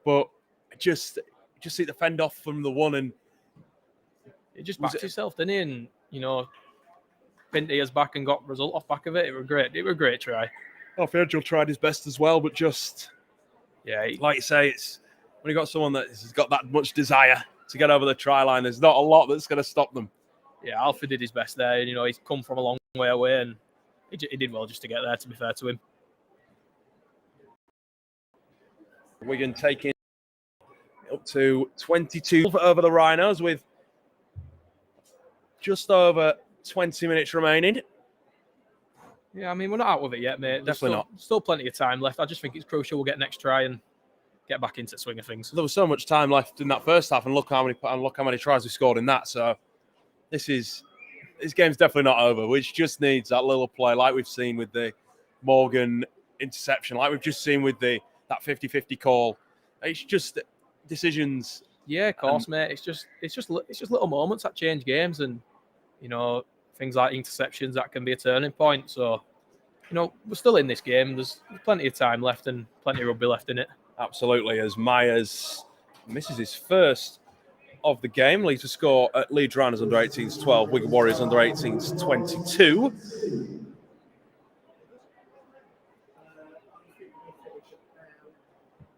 S1: but just see the fend off from the one, and
S2: it just backed himself, didn't he? And pinned his back and got result off back of it. It was great. It was a great try.
S1: Virgil tried his best as well, but just like you say, it's when you got someone that has got that much desire to get over the try line, there's not a lot that's going to stop them.
S2: Yeah, Alfie did his best there. He's come from a long way away, and he did well just to get there, to be fair to him.
S1: Wigan taking up to 22 over the Rhinos with just over 20 minutes remaining.
S2: Yeah, I mean, we're not out with it yet, mate.
S1: Definitely not.
S2: Still plenty of time left. I just think it's crucial we'll get an next try and get back into the swing of things.
S1: There was so much time left in that first half, and look how many tries we scored in that. So this game's definitely not over, which just needs that little play like we've seen with the Morgan interception, like we've just seen with that 50-50 call. It's just decisions.
S2: Yeah, of course, mate. It's just little moments that change games, and things like interceptions that can be a turning point. So we're still in this game. There's plenty of time left and plenty of rugby left in it.
S1: Absolutely, as Myers misses his first of the game, leads to score at Leeds Rhinos Under-18s 12, Wigan Warriors Under-18s 22.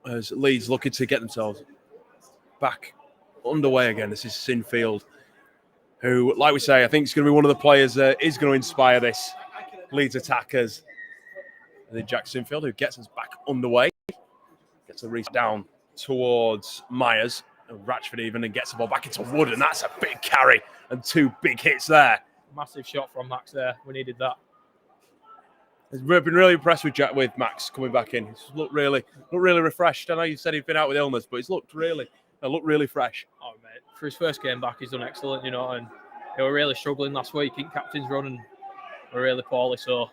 S1: As Leeds looking to get themselves back underway again. This is Sinfield, who, like we say, I think is going to be one of the players that is going to inspire this Leeds attackers. And then Jack Sinfield, who gets us back underway, gets a reach down towards Myers. Ratchford even, and gets the ball back into Wood, and that's a big carry and 2 big hits there.
S2: Massive shot from Max there. We needed that.
S1: I've been really impressed with Max coming back in. He's looked really refreshed. I know you said he'd been out with illness, but he's looked really fresh.
S2: Oh, mate. For his first game back, he's done excellent, and they were really struggling last week in captain's run and were really poorly, so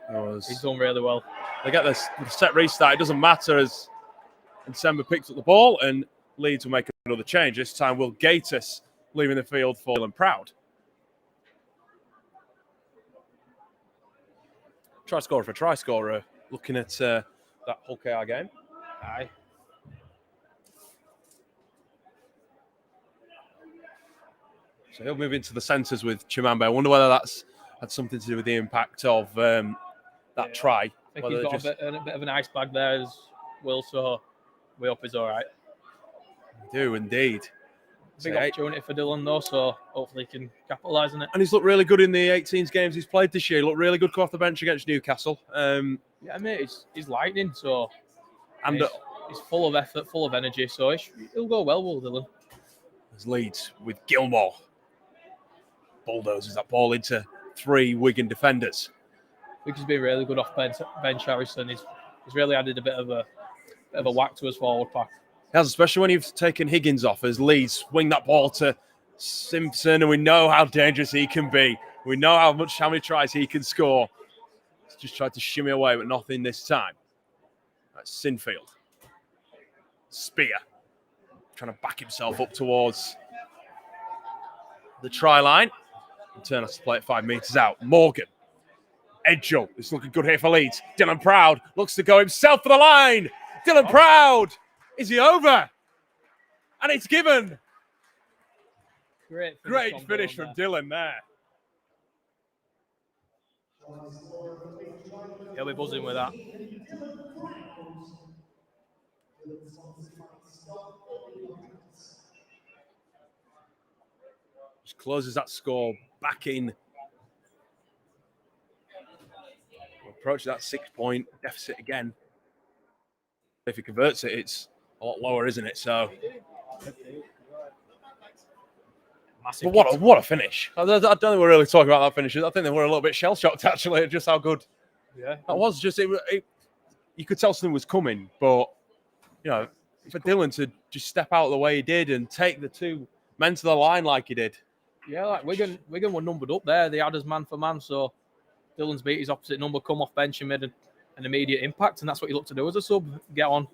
S2: he's done really well.
S1: They get the set restart. It doesn't matter as Nsemba picks up the ball, and Leeds will make another change. This time, Will Gaitus leaving the field for and Proud. Try scorer for try scorer. Looking at that Hull KR game.
S2: Aye.
S1: So he'll move into the centres with Chimambe. I wonder whether that's had something to do with the impact of that try.
S2: I think he's got a bit of an ice bag there as well, so we hope he's all right.
S1: Do indeed.
S2: Big opportunity for Dylan though, so hopefully he can capitalise on it.
S1: And he's looked really good in the 18s games he's played this year. He looked really good coming off the bench against Newcastle.
S2: Yeah, mate, he's lightning, so
S1: And
S2: he's full of effort, full of energy, so he'll go well, will Dylan.
S1: There's Leeds with Gilmore. Bulldozes that ball into 3 Wigan defenders.
S2: I think he's been really good off bench Harrison. He's really added a bit of a whack to his forward pack.
S1: He has, especially when you've taken Higgins off as Leeds wing that ball to Simpson, and we know how dangerous he can be. We know how many tries he can score. He's just tried to shimmy away, but nothing this time. That's Sinfield. Spear. Trying to back himself up towards the try line. And turn has to play it 5 metres out. Morgan. Edgell. It's looking good here for Leeds. Dylan Proud looks to go himself for the line. Dylan Proud. Is he over? And it's given.
S2: Great
S1: finish from Dylan there.
S2: He'll be buzzing with that.
S1: Just closes that score back in. Approach that 6-point deficit again. If he converts it, it's a lot lower, isn't it? So, but what a finish! I don't think we're really talking about that finish. I think they were a little bit shell shocked actually at just how good.
S2: Yeah,
S1: that was. Just you could tell something was coming, but for Dylan to just step out the way he did and take the 2 men to the line like he did.
S2: Yeah, like Wigan were numbered up there. They had us man for man, so Dylan's beat his opposite number, come off bench and made an immediate impact, and that's what you look to do as a sub. Get on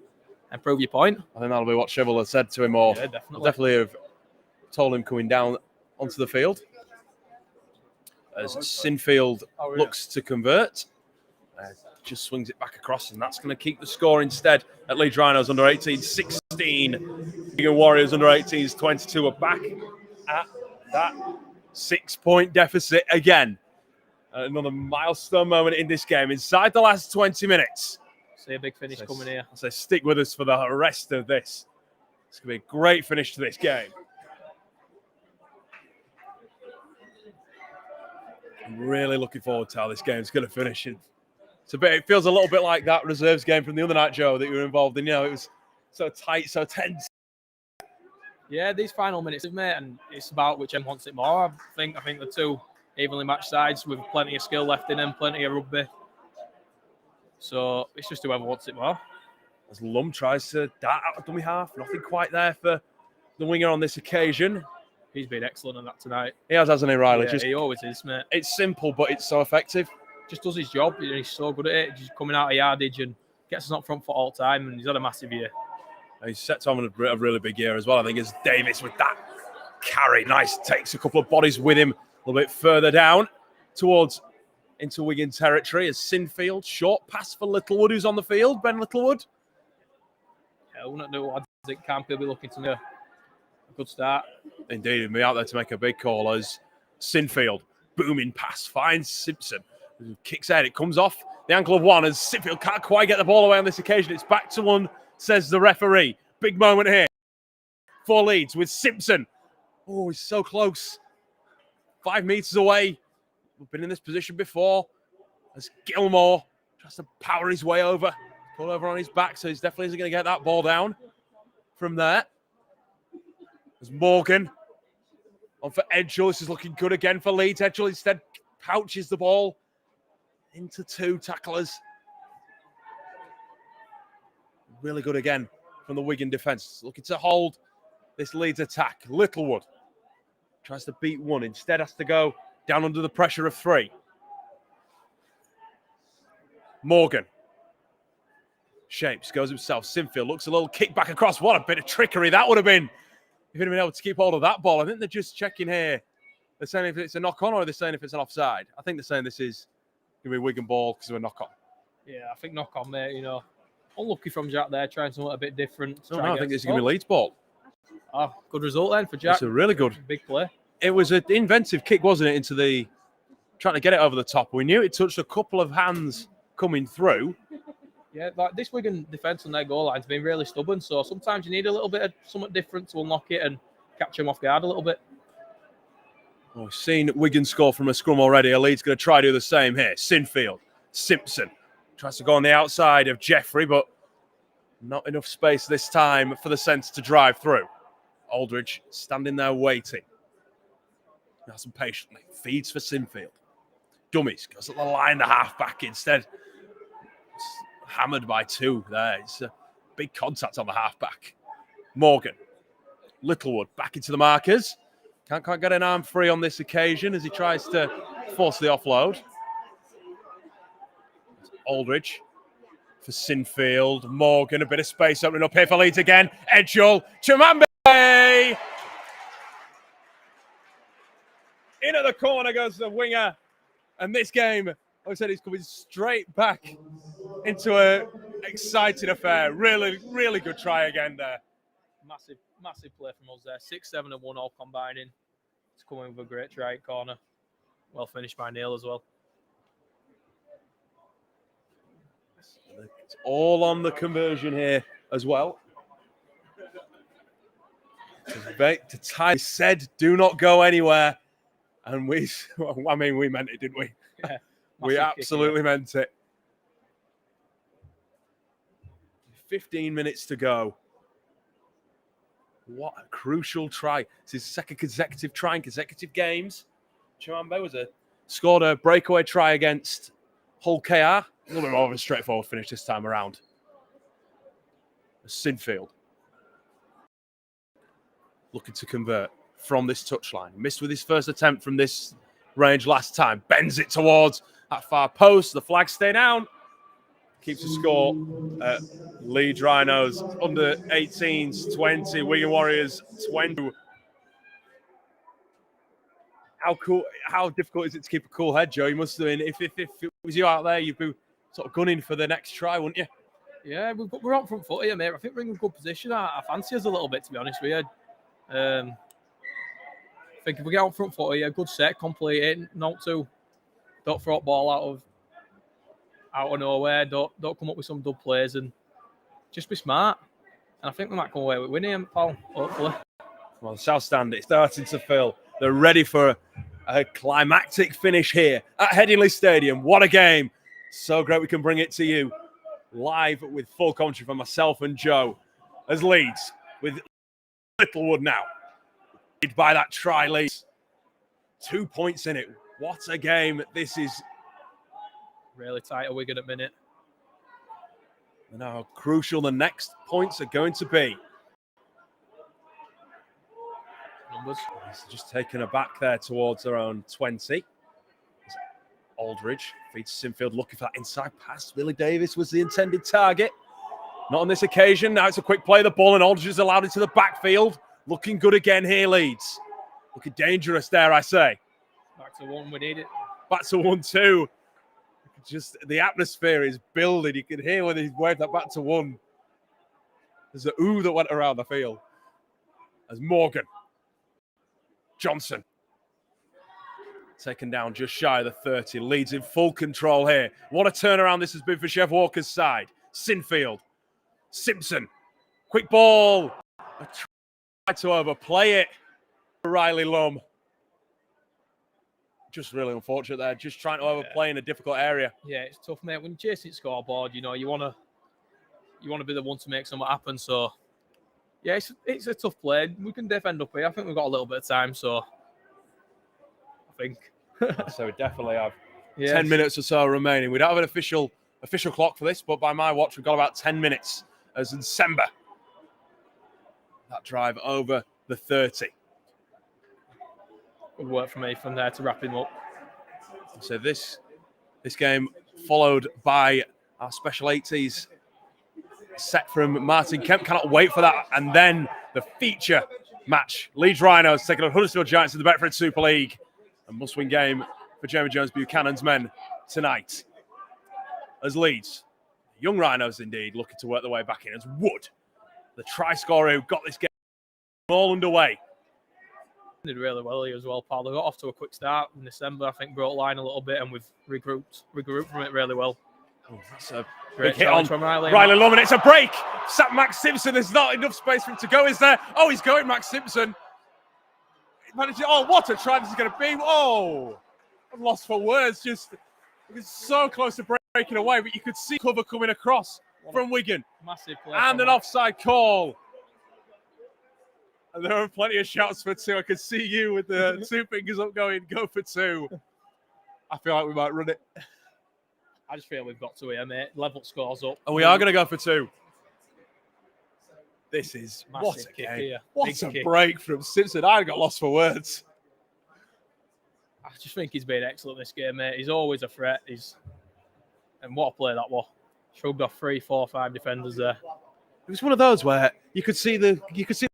S2: and prove your point.
S1: I think that'll be what Chev has said to him, or
S2: yeah,
S1: definitely have told him coming down onto the field. As Sinfield looks to convert, just swings it back across, and that's going to keep the score instead at Leeds Rhinos Under-18s 16. Wigan Warriors Under-18s 22 are back at that 6-point deficit again. Another milestone moment in this game inside the last 20 minutes.
S2: See a big finish coming here.
S1: So stick with us for the rest of this. It's going to be a great finish to this game. I'm really looking forward to how this game's going to finish. It feels a little bit like that reserves game from the other night, Joe, that you were involved in. It was so tight, so tense.
S2: Yeah, these final minutes, mate, and it's about whichever wants it more. I think the 2 evenly matched sides with plenty of skill left in them, plenty of rugby. So it's just whoever wants it more.
S1: As Lum tries to dart out of dummy half, nothing quite there for the winger on this occasion.
S2: He's been excellent on that tonight.
S1: He has, hasn't he, Riley?
S2: Yeah, he always is, mate.
S1: It's simple, but it's so effective.
S2: Just does his job. He's so good at it. Just coming out of yardage and gets us up front for all time, and he's had a massive year.
S1: And he's set on a really big year as well, I think, as Davis with that carry. Nice, takes a couple of bodies with him a little bit further down towards into Wigan territory as Sinfield. Short pass for Littlewood, who's on the field. Ben Littlewood.
S2: Yeah, I think Camp will be looking to make a good start.
S1: Indeed, he'll be out there to make a big call as Sinfield. Booming pass, finds Simpson. Kicks out, it comes off the ankle of one as Sinfield can't quite get the ball away on this occasion. It's back to one, says the referee. Big moment here for Leeds with Simpson. Oh, he's so close. 5 meters away. We've been in this position before. As Gilmore tries to power his way over. Pull over on his back, so he's definitely isn't going to get that ball down from there. There's Morgan on for Edgell. This is looking good again for Leeds. Edgell instead pouches the ball into 2 tacklers. Really good again from the Wigan defence. Looking to hold this Leeds attack. Littlewood tries to beat 1. Instead has to go down under the pressure of 3. Morgan. Shapes, goes himself. Sinfield looks a little kick back across. What a bit of trickery that would have been if he'd been able to keep hold of that ball. I think they're just checking here. They're saying if it's a knock-on or they're saying if it's an offside. I think they're saying this is to be Wigan ball because of a knock on.
S2: Yeah, I think knock on, mate. You know, unlucky from Jack there, trying something a bit different.
S1: No, I think it's going to be Leeds ball.
S2: Oh, good result then for Jack.
S1: It's a really good
S2: big play.
S1: It was an inventive kick, wasn't it, into the trying to get it over the top. We knew it touched a couple of hands coming through.
S2: Yeah, like this Wigan defence on their goal line's been really stubborn. So sometimes you need a little bit of something different to unlock it and catch him off guard a little bit.
S1: Well, we've seen Wigan score from a scrum already. Leeds going to try to do the same here. Sinfield, Simpson tries to go on the outside of Jeffrey, but not enough space this time for the centre to drive through. Aldridge standing there waiting. Nice and patiently. Feeds for Sinfield. Dummies. Goes at the line, the half-back instead. It's hammered by two there. It's a big contact on the half-back. Morgan. Littlewood back into the markers. Can't quite get an arm free on this occasion as he tries to force the offload. Aldridge for Sinfield. Morgan, a bit of space opening up here for Leeds again. Edgell. Chimambe! In at the corner goes the winger. And this game, like I said, is coming straight back into an exciting affair. Really, really good try again there.
S2: Massive play from us there. 6, 7 and 1 all combining. It's coming with a great try corner. Well finished by Neil as well.
S1: It's all on the conversion here as well. To tie, said, do not go anywhere. And we meant it, didn't we?
S2: Yeah,
S1: we absolutely meant it. 15 minutes to go. What a crucial try. It's his second consecutive try in consecutive games. Chimambe scored a breakaway try against Hull KR. A little bit more of a straightforward finish this time around. Sinfield looking to convert from this touchline. Missed with his first attempt from this range last time. Bends it towards that far post. The flag stay down. Keeps the score at Leeds Rhinos Under-18s 20, Wigan Warriors 20. How difficult is it to keep a cool head, Joe? You must have been, if it was you out there, you'd be sort of gunning for the next try, wouldn't you?
S2: Yeah, we're on front foot here, mate. I think we're in a good position. I fancy us a little bit, to be honest with you. I think if we get on front foot here, good set, complete it, don't throw a ball out of nowhere, don't come up with some dud plays and just be smart. And I think we might come away with winning, pal, hopefully.
S1: Well, the South Stand, it's starting to fill. They're ready for a climactic finish here at Headingley Stadium. What a game. So great we can bring it to you live with full commentary from myself and Joe as Leeds with Littlewood now. By that try, Leeds. 2 points in it. What a game this is.
S2: Really tight at Wigan at minute.
S1: And how crucial the next points are going to be.
S2: Numbers.
S1: He's just taken a back there towards their own 20. Aldridge feeds Sinfield looking for that inside pass. Billy Davis was the intended target. Not on this occasion. Now it's a quick play of the ball and Aldridge is allowed into the backfield. Looking good again here, Leeds. Looking dangerous there, I say.
S2: Back to 1, we need it.
S1: Back to 1-2. Just the atmosphere is building. You can hear when he's waved that back to 1. There's an ooh that went around the field. As Morgan. Johnson. Taken down just shy of the 30. Leeds in full control here. What a turnaround this has been for Chev Walker's side. Sinfield. Simpson. Quick ball. A try to overplay it. Riley Lum. Just really unfortunate there. Just trying to overplay in a difficult area.
S2: Yeah, it's tough, mate. When you're chasing scoreboard, you know, you want to be the one to make something happen. So, yeah, it's a tough play. We can defend up here. I think we've got a little bit of time, so I think.
S1: So we definitely have 10 minutes or so remaining. We don't have an official clock for this, but by my watch, we've got about 10 minutes as Nsemba. That drive over the 30.
S2: Good work from me from there to wrap him up.
S1: So this game followed by our special 80s set from Martin Kemp. Cannot wait for that. And then the feature match. Leeds Rhinos taking on Huddersfield Giants in the Betfred Super League. A must-win game for Jamie Jones Buchanan's men tonight. As Leeds, young Rhinos indeed, looking to work their way back in. As Wood, the try scorer who got this game all underway.
S2: Did really well here as well, pal. They got off to a quick start in December. I think broke line a little bit, and we've regrouped from it really well.
S1: Oh, that's a
S2: Great
S1: big hit on
S2: from Riley.
S1: Lum, and it's a break. Max Simpson, there's not enough space for him to go, is there? Oh, he's going, Max Simpson. Oh, what a try this is going to be. Oh, I'm lost for words. Just, it was so close to breaking away, but you could see cover coming across from Wigan.
S2: Massive play.
S1: And an offside call. And there are plenty of shouts for two. I can see you with the 2 fingers up going, go for two. I feel like we might run it.
S2: I just feel we've got to here, mate. Level scores up.
S1: And we are going to go for two. This is
S2: massive
S1: what a
S2: kick
S1: game.
S2: here.
S1: What
S2: Big
S1: a
S2: kick.
S1: break from Simpson. I got lost for words.
S2: I just think he's been excellent this game, mate. He's always a threat. And what a play that was. Shrugged off 3, 4, 5 defenders there.
S1: It was one of those where you could see the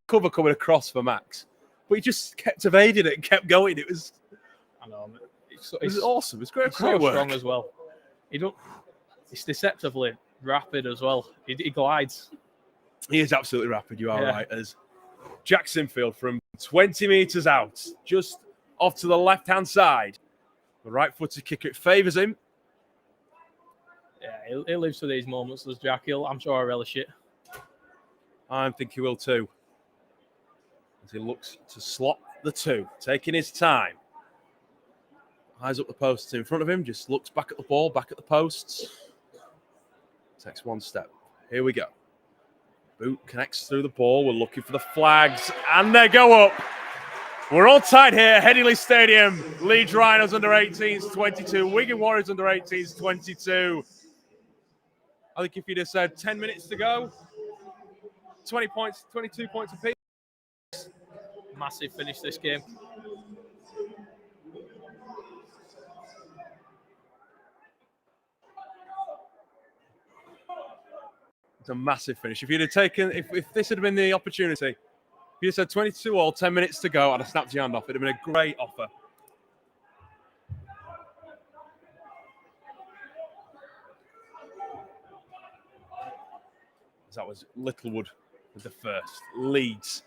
S1: cover coming across for Max, but he just kept evading it and kept going. It was awesome. It was great.
S2: He's so strong as well. He's deceptively rapid as well. He glides.
S1: He is absolutely rapid. You are right. As Jack Sinfield from 20 metres out, just off to the left-hand side. The right-footed kick, it favours him.
S2: Yeah, he lives for these moments, does Jack. I'm sure he'll relish it.
S1: I think he will too. As he looks to slot the two, taking his time. Eyes up the posts in front of him, just looks back at the ball, back at the posts. Takes one step. Here we go. Boot connects through the ball. We're looking for the flags, and they go up. We're all tied here. Headingley Stadium. Leeds Rhinos Under-18s 22. Wigan Warriors Under-18s 22. I think if you'd have said 10 minutes to go, 20 points, 22 points apiece.
S2: Massive finish this game.
S1: It's a massive finish. If you'd have taken, if this had been the opportunity, if you'd have said 22 all, 10 minutes to go, I'd have snapped your hand off. It'd have been a great offer. That was Littlewood with the first. Leeds.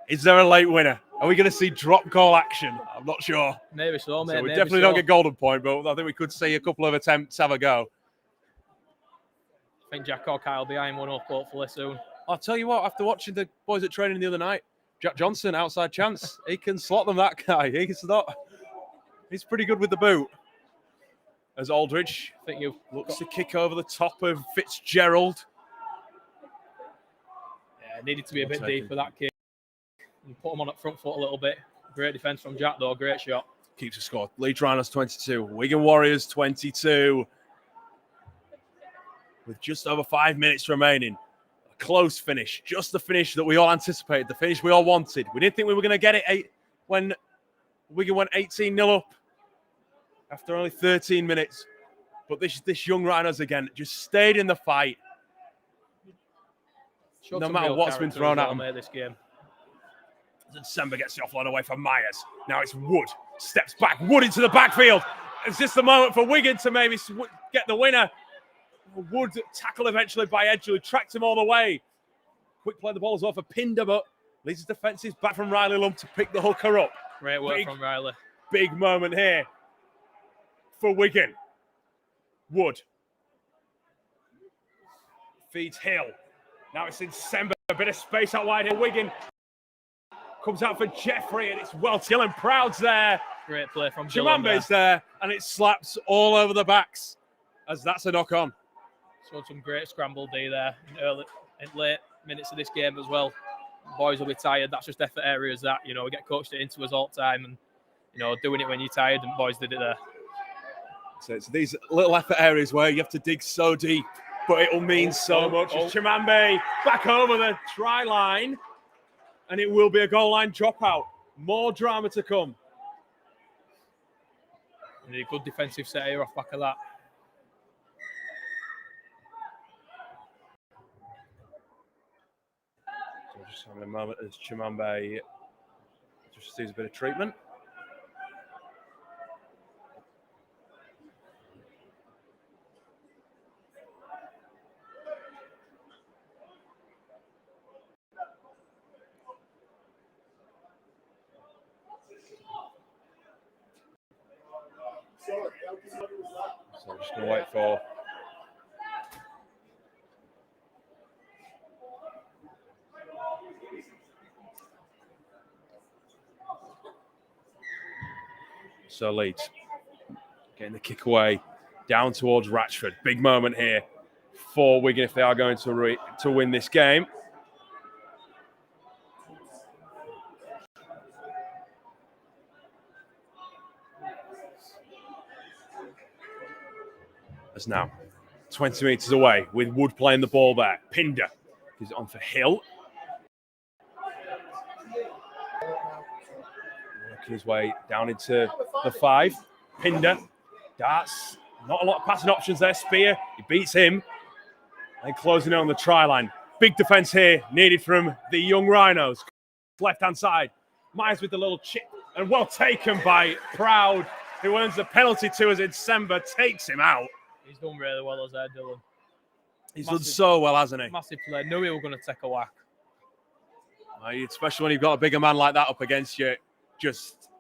S1: Is there a late winner? Are we going to see drop goal action? I'm not sure.
S2: Maybe so, mate.
S1: So we
S2: maybe
S1: definitely don't get golden point, but I think we could see a couple of attempts have a go.
S2: I think Jack or Kyle behind 1-up, hopefully soon.
S1: I'll tell you what, after watching the boys at training the other night, Jack Johnson, outside chance, he can slot them, that guy. He's pretty good with the boot. As Aldridge looks to kick over the top of Fitzgerald.
S2: Yeah, needed to be a bit deep for that kick. And put him on at front foot a little bit. Great defence from Jack, though. Great shot.
S1: Keeps the score. Leeds Rhinos 22. Wigan Warriors 22. With just over 5 minutes remaining. A close finish. Just the finish that we all anticipated. The finish we all wanted. We didn't think we were going to get it when Wigan went 18-0 up after only 13 minutes. But this young Rhinos again just stayed in the fight. No matter what's been thrown at them.
S2: This game.
S1: December gets the offload away from Myers. Now it's Wood. Steps back. Wood into the backfield. It's just the moment for Wigan to maybe get the winner. Wood tackled eventually by Edgley. Tracked him all the way. Quick play the ball as well for Pinder, but Leeds' defence is back from Riley Lum to pick the hooker up.
S2: Great work from Riley.
S1: Big moment here for Wigan. Wood. Feeds Hill. Now it's in Sember. A bit of space out wide here. Wigan comes out for Jeffrey, and it's well. Dylan Proud's there.
S2: Great play from Dylan.
S1: Chimambe's there, and it slaps all over the backs as that's a knock on.
S2: So some great scramble D there in late minutes of this game as well. Boys will be tired. That's just effort areas that, we get coached it into us all the time, and, doing it when you're tired, and boys did it there.
S1: So it's these little effort areas where you have to dig so deep, but it'll mean so much. Chimambe back over the try line, and it will be a goal line dropout. More drama to come.
S2: And a good defensive set here off back of that.
S1: So just having a moment as Chimambe just sees a bit of treatment. So I'm just going to wait for... So Leeds getting the kick away down towards Ratchford. Big moment here for Wigan if they are going to win this game. As now 20 metres away with Wood playing the ball there. Pinder is on for Hill. Working his way down into the 5. Pinder darts. Not a lot of passing options there. Spear, he beats him. And closing in on the try line. Big defence here needed from the young Rhinos. Left-hand side. Myers with the little chip. And well taken by Proud, who earns the penalty to us in December. Takes him out.
S2: He's done really well as there, Dylan.
S1: He's done so well, hasn't he?
S2: Massive play. Knew he was going to take a whack.
S1: Especially when you've got a bigger man like that up against you. Just,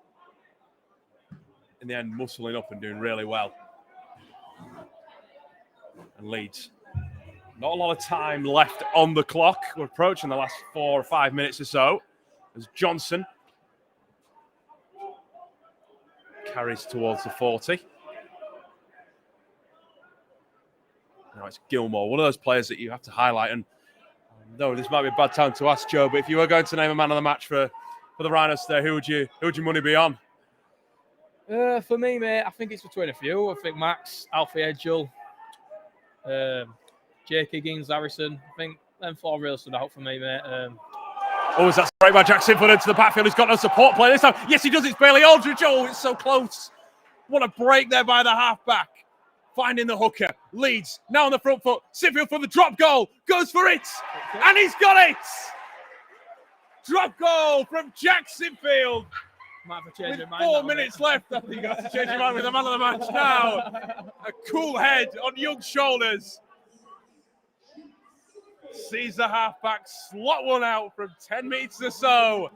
S1: in the end, muscling up and doing really well. And Leeds. Not a lot of time left on the clock. We're approaching the last 4 or 5 minutes or so. As Johnson carries towards the 40. Now it's Gilmore, one of those players that you have to highlight. And no, this might be a bad time to ask Joe, but if you were going to name a man of the match for the Rhinos today, who would your money be on?
S2: For me, mate, I think it's between a few. I think Max, Alfie Edgell, Jake Higgins, Harrison. I think them 4 really stood out for me, mate.
S1: Is that straight by Jack Sinford into the backfield? He's got no support play this time. Yes, he does. It's Bailey Aldridge. Oh, it's so close. What a break there by the halfback. Finding the hooker. Leeds now on the front foot. Sinfield for the drop goal. Goes for it. And he's got it. Drop goal from Jack Sinfield.
S2: Might have to change
S1: With
S2: your mind
S1: 4
S2: now,
S1: minutes
S2: mate.
S1: left, I think you got to change your mind with the man of the match now. A cool head on young shoulders. Sees the halfback slot one out from 10 metres or so.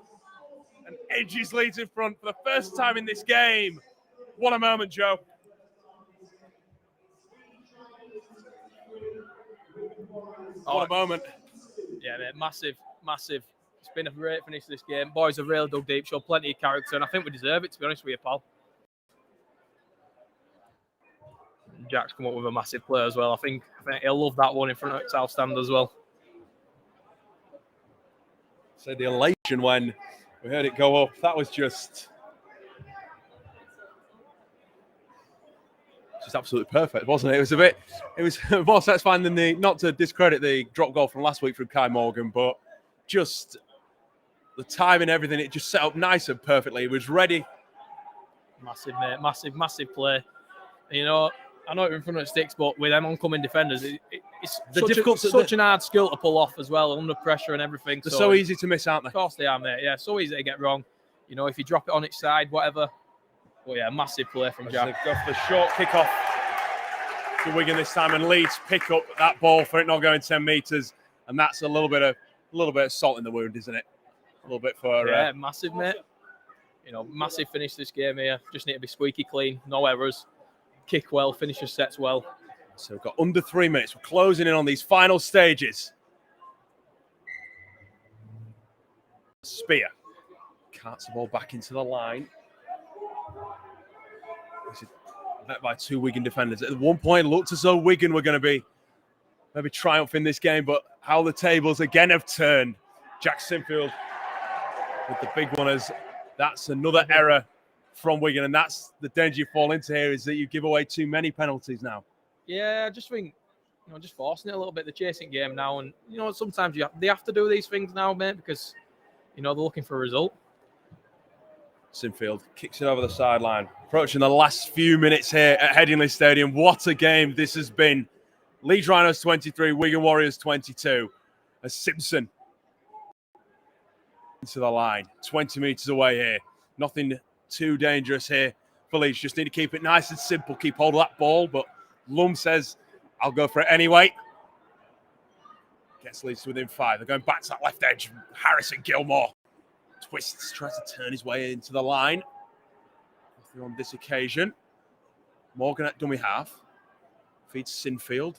S1: And edges Leeds in front for the first time in this game. What a moment, Joe. What a moment.
S2: Yeah, mate, massive. It's been a great finish to this game. Boys have really dug deep, showed plenty of character, and I think we deserve it, to be honest with you, pal. Jack's come up with a massive play as well. I think he'll love that one in front of South Stand as well.
S1: So the elation when we heard it go up, that was just absolutely perfect, wasn't it? It was more satisfying than not to discredit the drop goal from last week from Kai Morgan, but just the time and everything, it just set up nice and perfectly. It was ready.
S2: Massive, mate. Massive play. You know, I know it in front of the sticks, but with them oncoming defenders, it's such an hard skill to pull off as well, under pressure and everything.
S1: They're so easy to miss, aren't they?
S2: Of course they are, mate. Yeah, so easy to get wrong. You know, if you drop it on its side, whatever. But yeah, massive play from Jack.
S1: Go for the short kick-off to Wigan this time, and Leeds pick up that ball for it not going 10 metres, and that's a little bit of salt in the wound, isn't it? A little bit for
S2: yeah, massive, mate. You know, massive finish this game here. Just need to be squeaky clean, no errors, kick well, finish your sets well.
S1: So we've got under 3 minutes. We're closing in on these final stages. Spear carts the ball back into the line. This is met by 2 Wigan defenders. At one point, it looked as though Wigan were going to be maybe triumphing this game, but how the tables again have turned. Jack Sinfield with the big one, as that's another error from Wigan, and that's the danger you fall into here, is that you give away too many penalties now.
S2: Yeah, I just think, you know, just forcing it a little bit, the chasing game now, and you know, sometimes they have to do these things now, mate, because you know they're looking for a result.
S1: Sinfield kicks it over the sideline. Approaching the last few minutes here at Headingley Stadium. What a game this has been. Leeds Rhinos 23, Wigan Warriors 22. As Simpson into the line, 20 metres away here. Nothing too dangerous here for Leeds. Just need to keep it nice and simple. Keep hold of that ball, but Lum says, I'll go for it anyway. Gets Leeds to within 5. They're going back to that left edge. Harrison Gilmore twists, tries to turn his way into the line. Nothing on this occasion. Morgan at dummy half. Feeds Sinfield.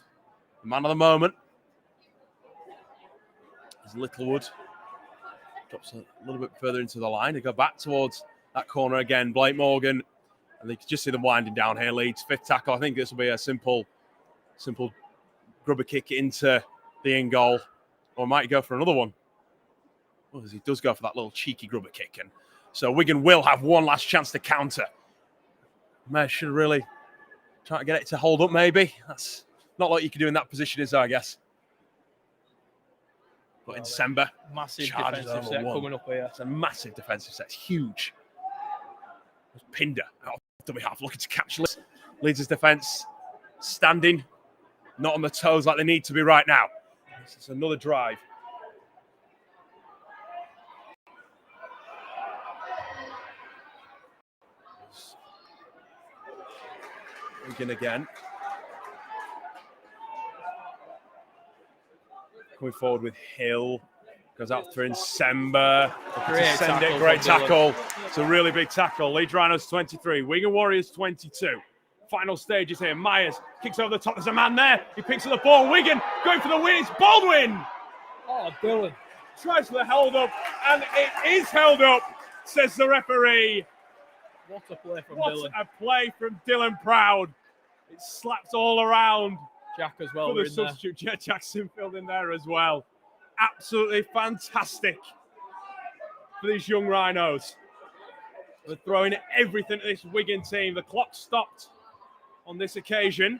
S1: The man of the moment is Littlewood. Drops a little bit further into the line. They go back towards that corner again. Blake Morgan. And you can just see them winding down here. Leeds, 5th tackle. I think this will be a simple grubber kick into the in goal. Or might he go for another one? Well, he does go for that little cheeky grubber kick. And so Wigan will have one last chance to counter. May should really try to get it to hold up, maybe. That's not like you can do in that position, is there, I guess? But in December,
S2: massive defensive set coming up here.
S1: It's a massive defensive set. It's huge. There's Pinder out of dummy half looking to catch Leeds' defence. Standing, not on the toes like they need to be right now. This is another drive. Wigan again. Coming forward with Hill. Goes out through Nsemba. Great tackle. It's a really big tackle. Leeds Rhinos 23. Wigan Warriors 22. Final stages here. Myers kicks over the top. There's a man there. He picks up the ball. Wigan going for the win. It's Baldwin.
S2: Oh, Dylan.
S1: Tries for the held up. And it is held up, says the referee.
S2: What a play from
S1: What
S2: Dylan.
S1: a play from Dylan Proud. It slaps all around.
S2: Jack as well.
S1: For the substitute, Jack Sinfield in there as well. Absolutely fantastic for these young Rhinos. They're throwing everything at this Wigan team. The clock stopped on this occasion.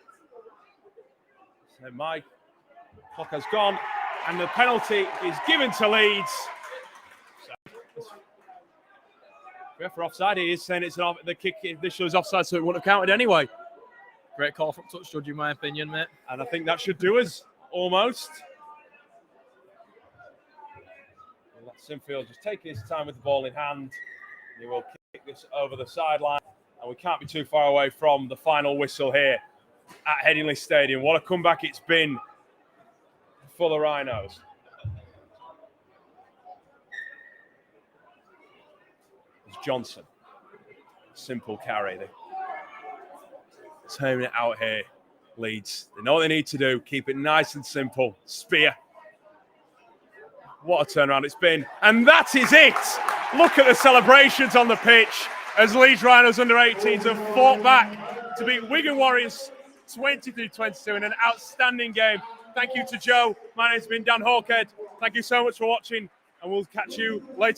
S1: So my clock has gone, and the penalty is given to Leeds. So, for offside, he is saying it's an off. The kick initially was offside, so it wouldn't have counted anyway.
S2: Great call from touch judge, in my opinion, mate.
S1: And I think that should do us almost. We'll let Sinfield just take his time with the ball in hand. He will kick this over the sideline. And we can't be too far away from the final whistle here at Headingley Stadium. What a comeback it's been for the Rhinos. It's Johnson. Simple carry. They turn it out here, Leeds. They know what they need to do. Keep it nice and simple. Spear. What a turnaround it's been. And that is it. Look at the celebrations on the pitch as Leeds Rhinos Under-18s have fought back to beat Wigan Warriors 23-22 in an outstanding game. Thank you to Joe. My name's been Dan Hawkhead. Thank you so much for watching, and we'll catch you later.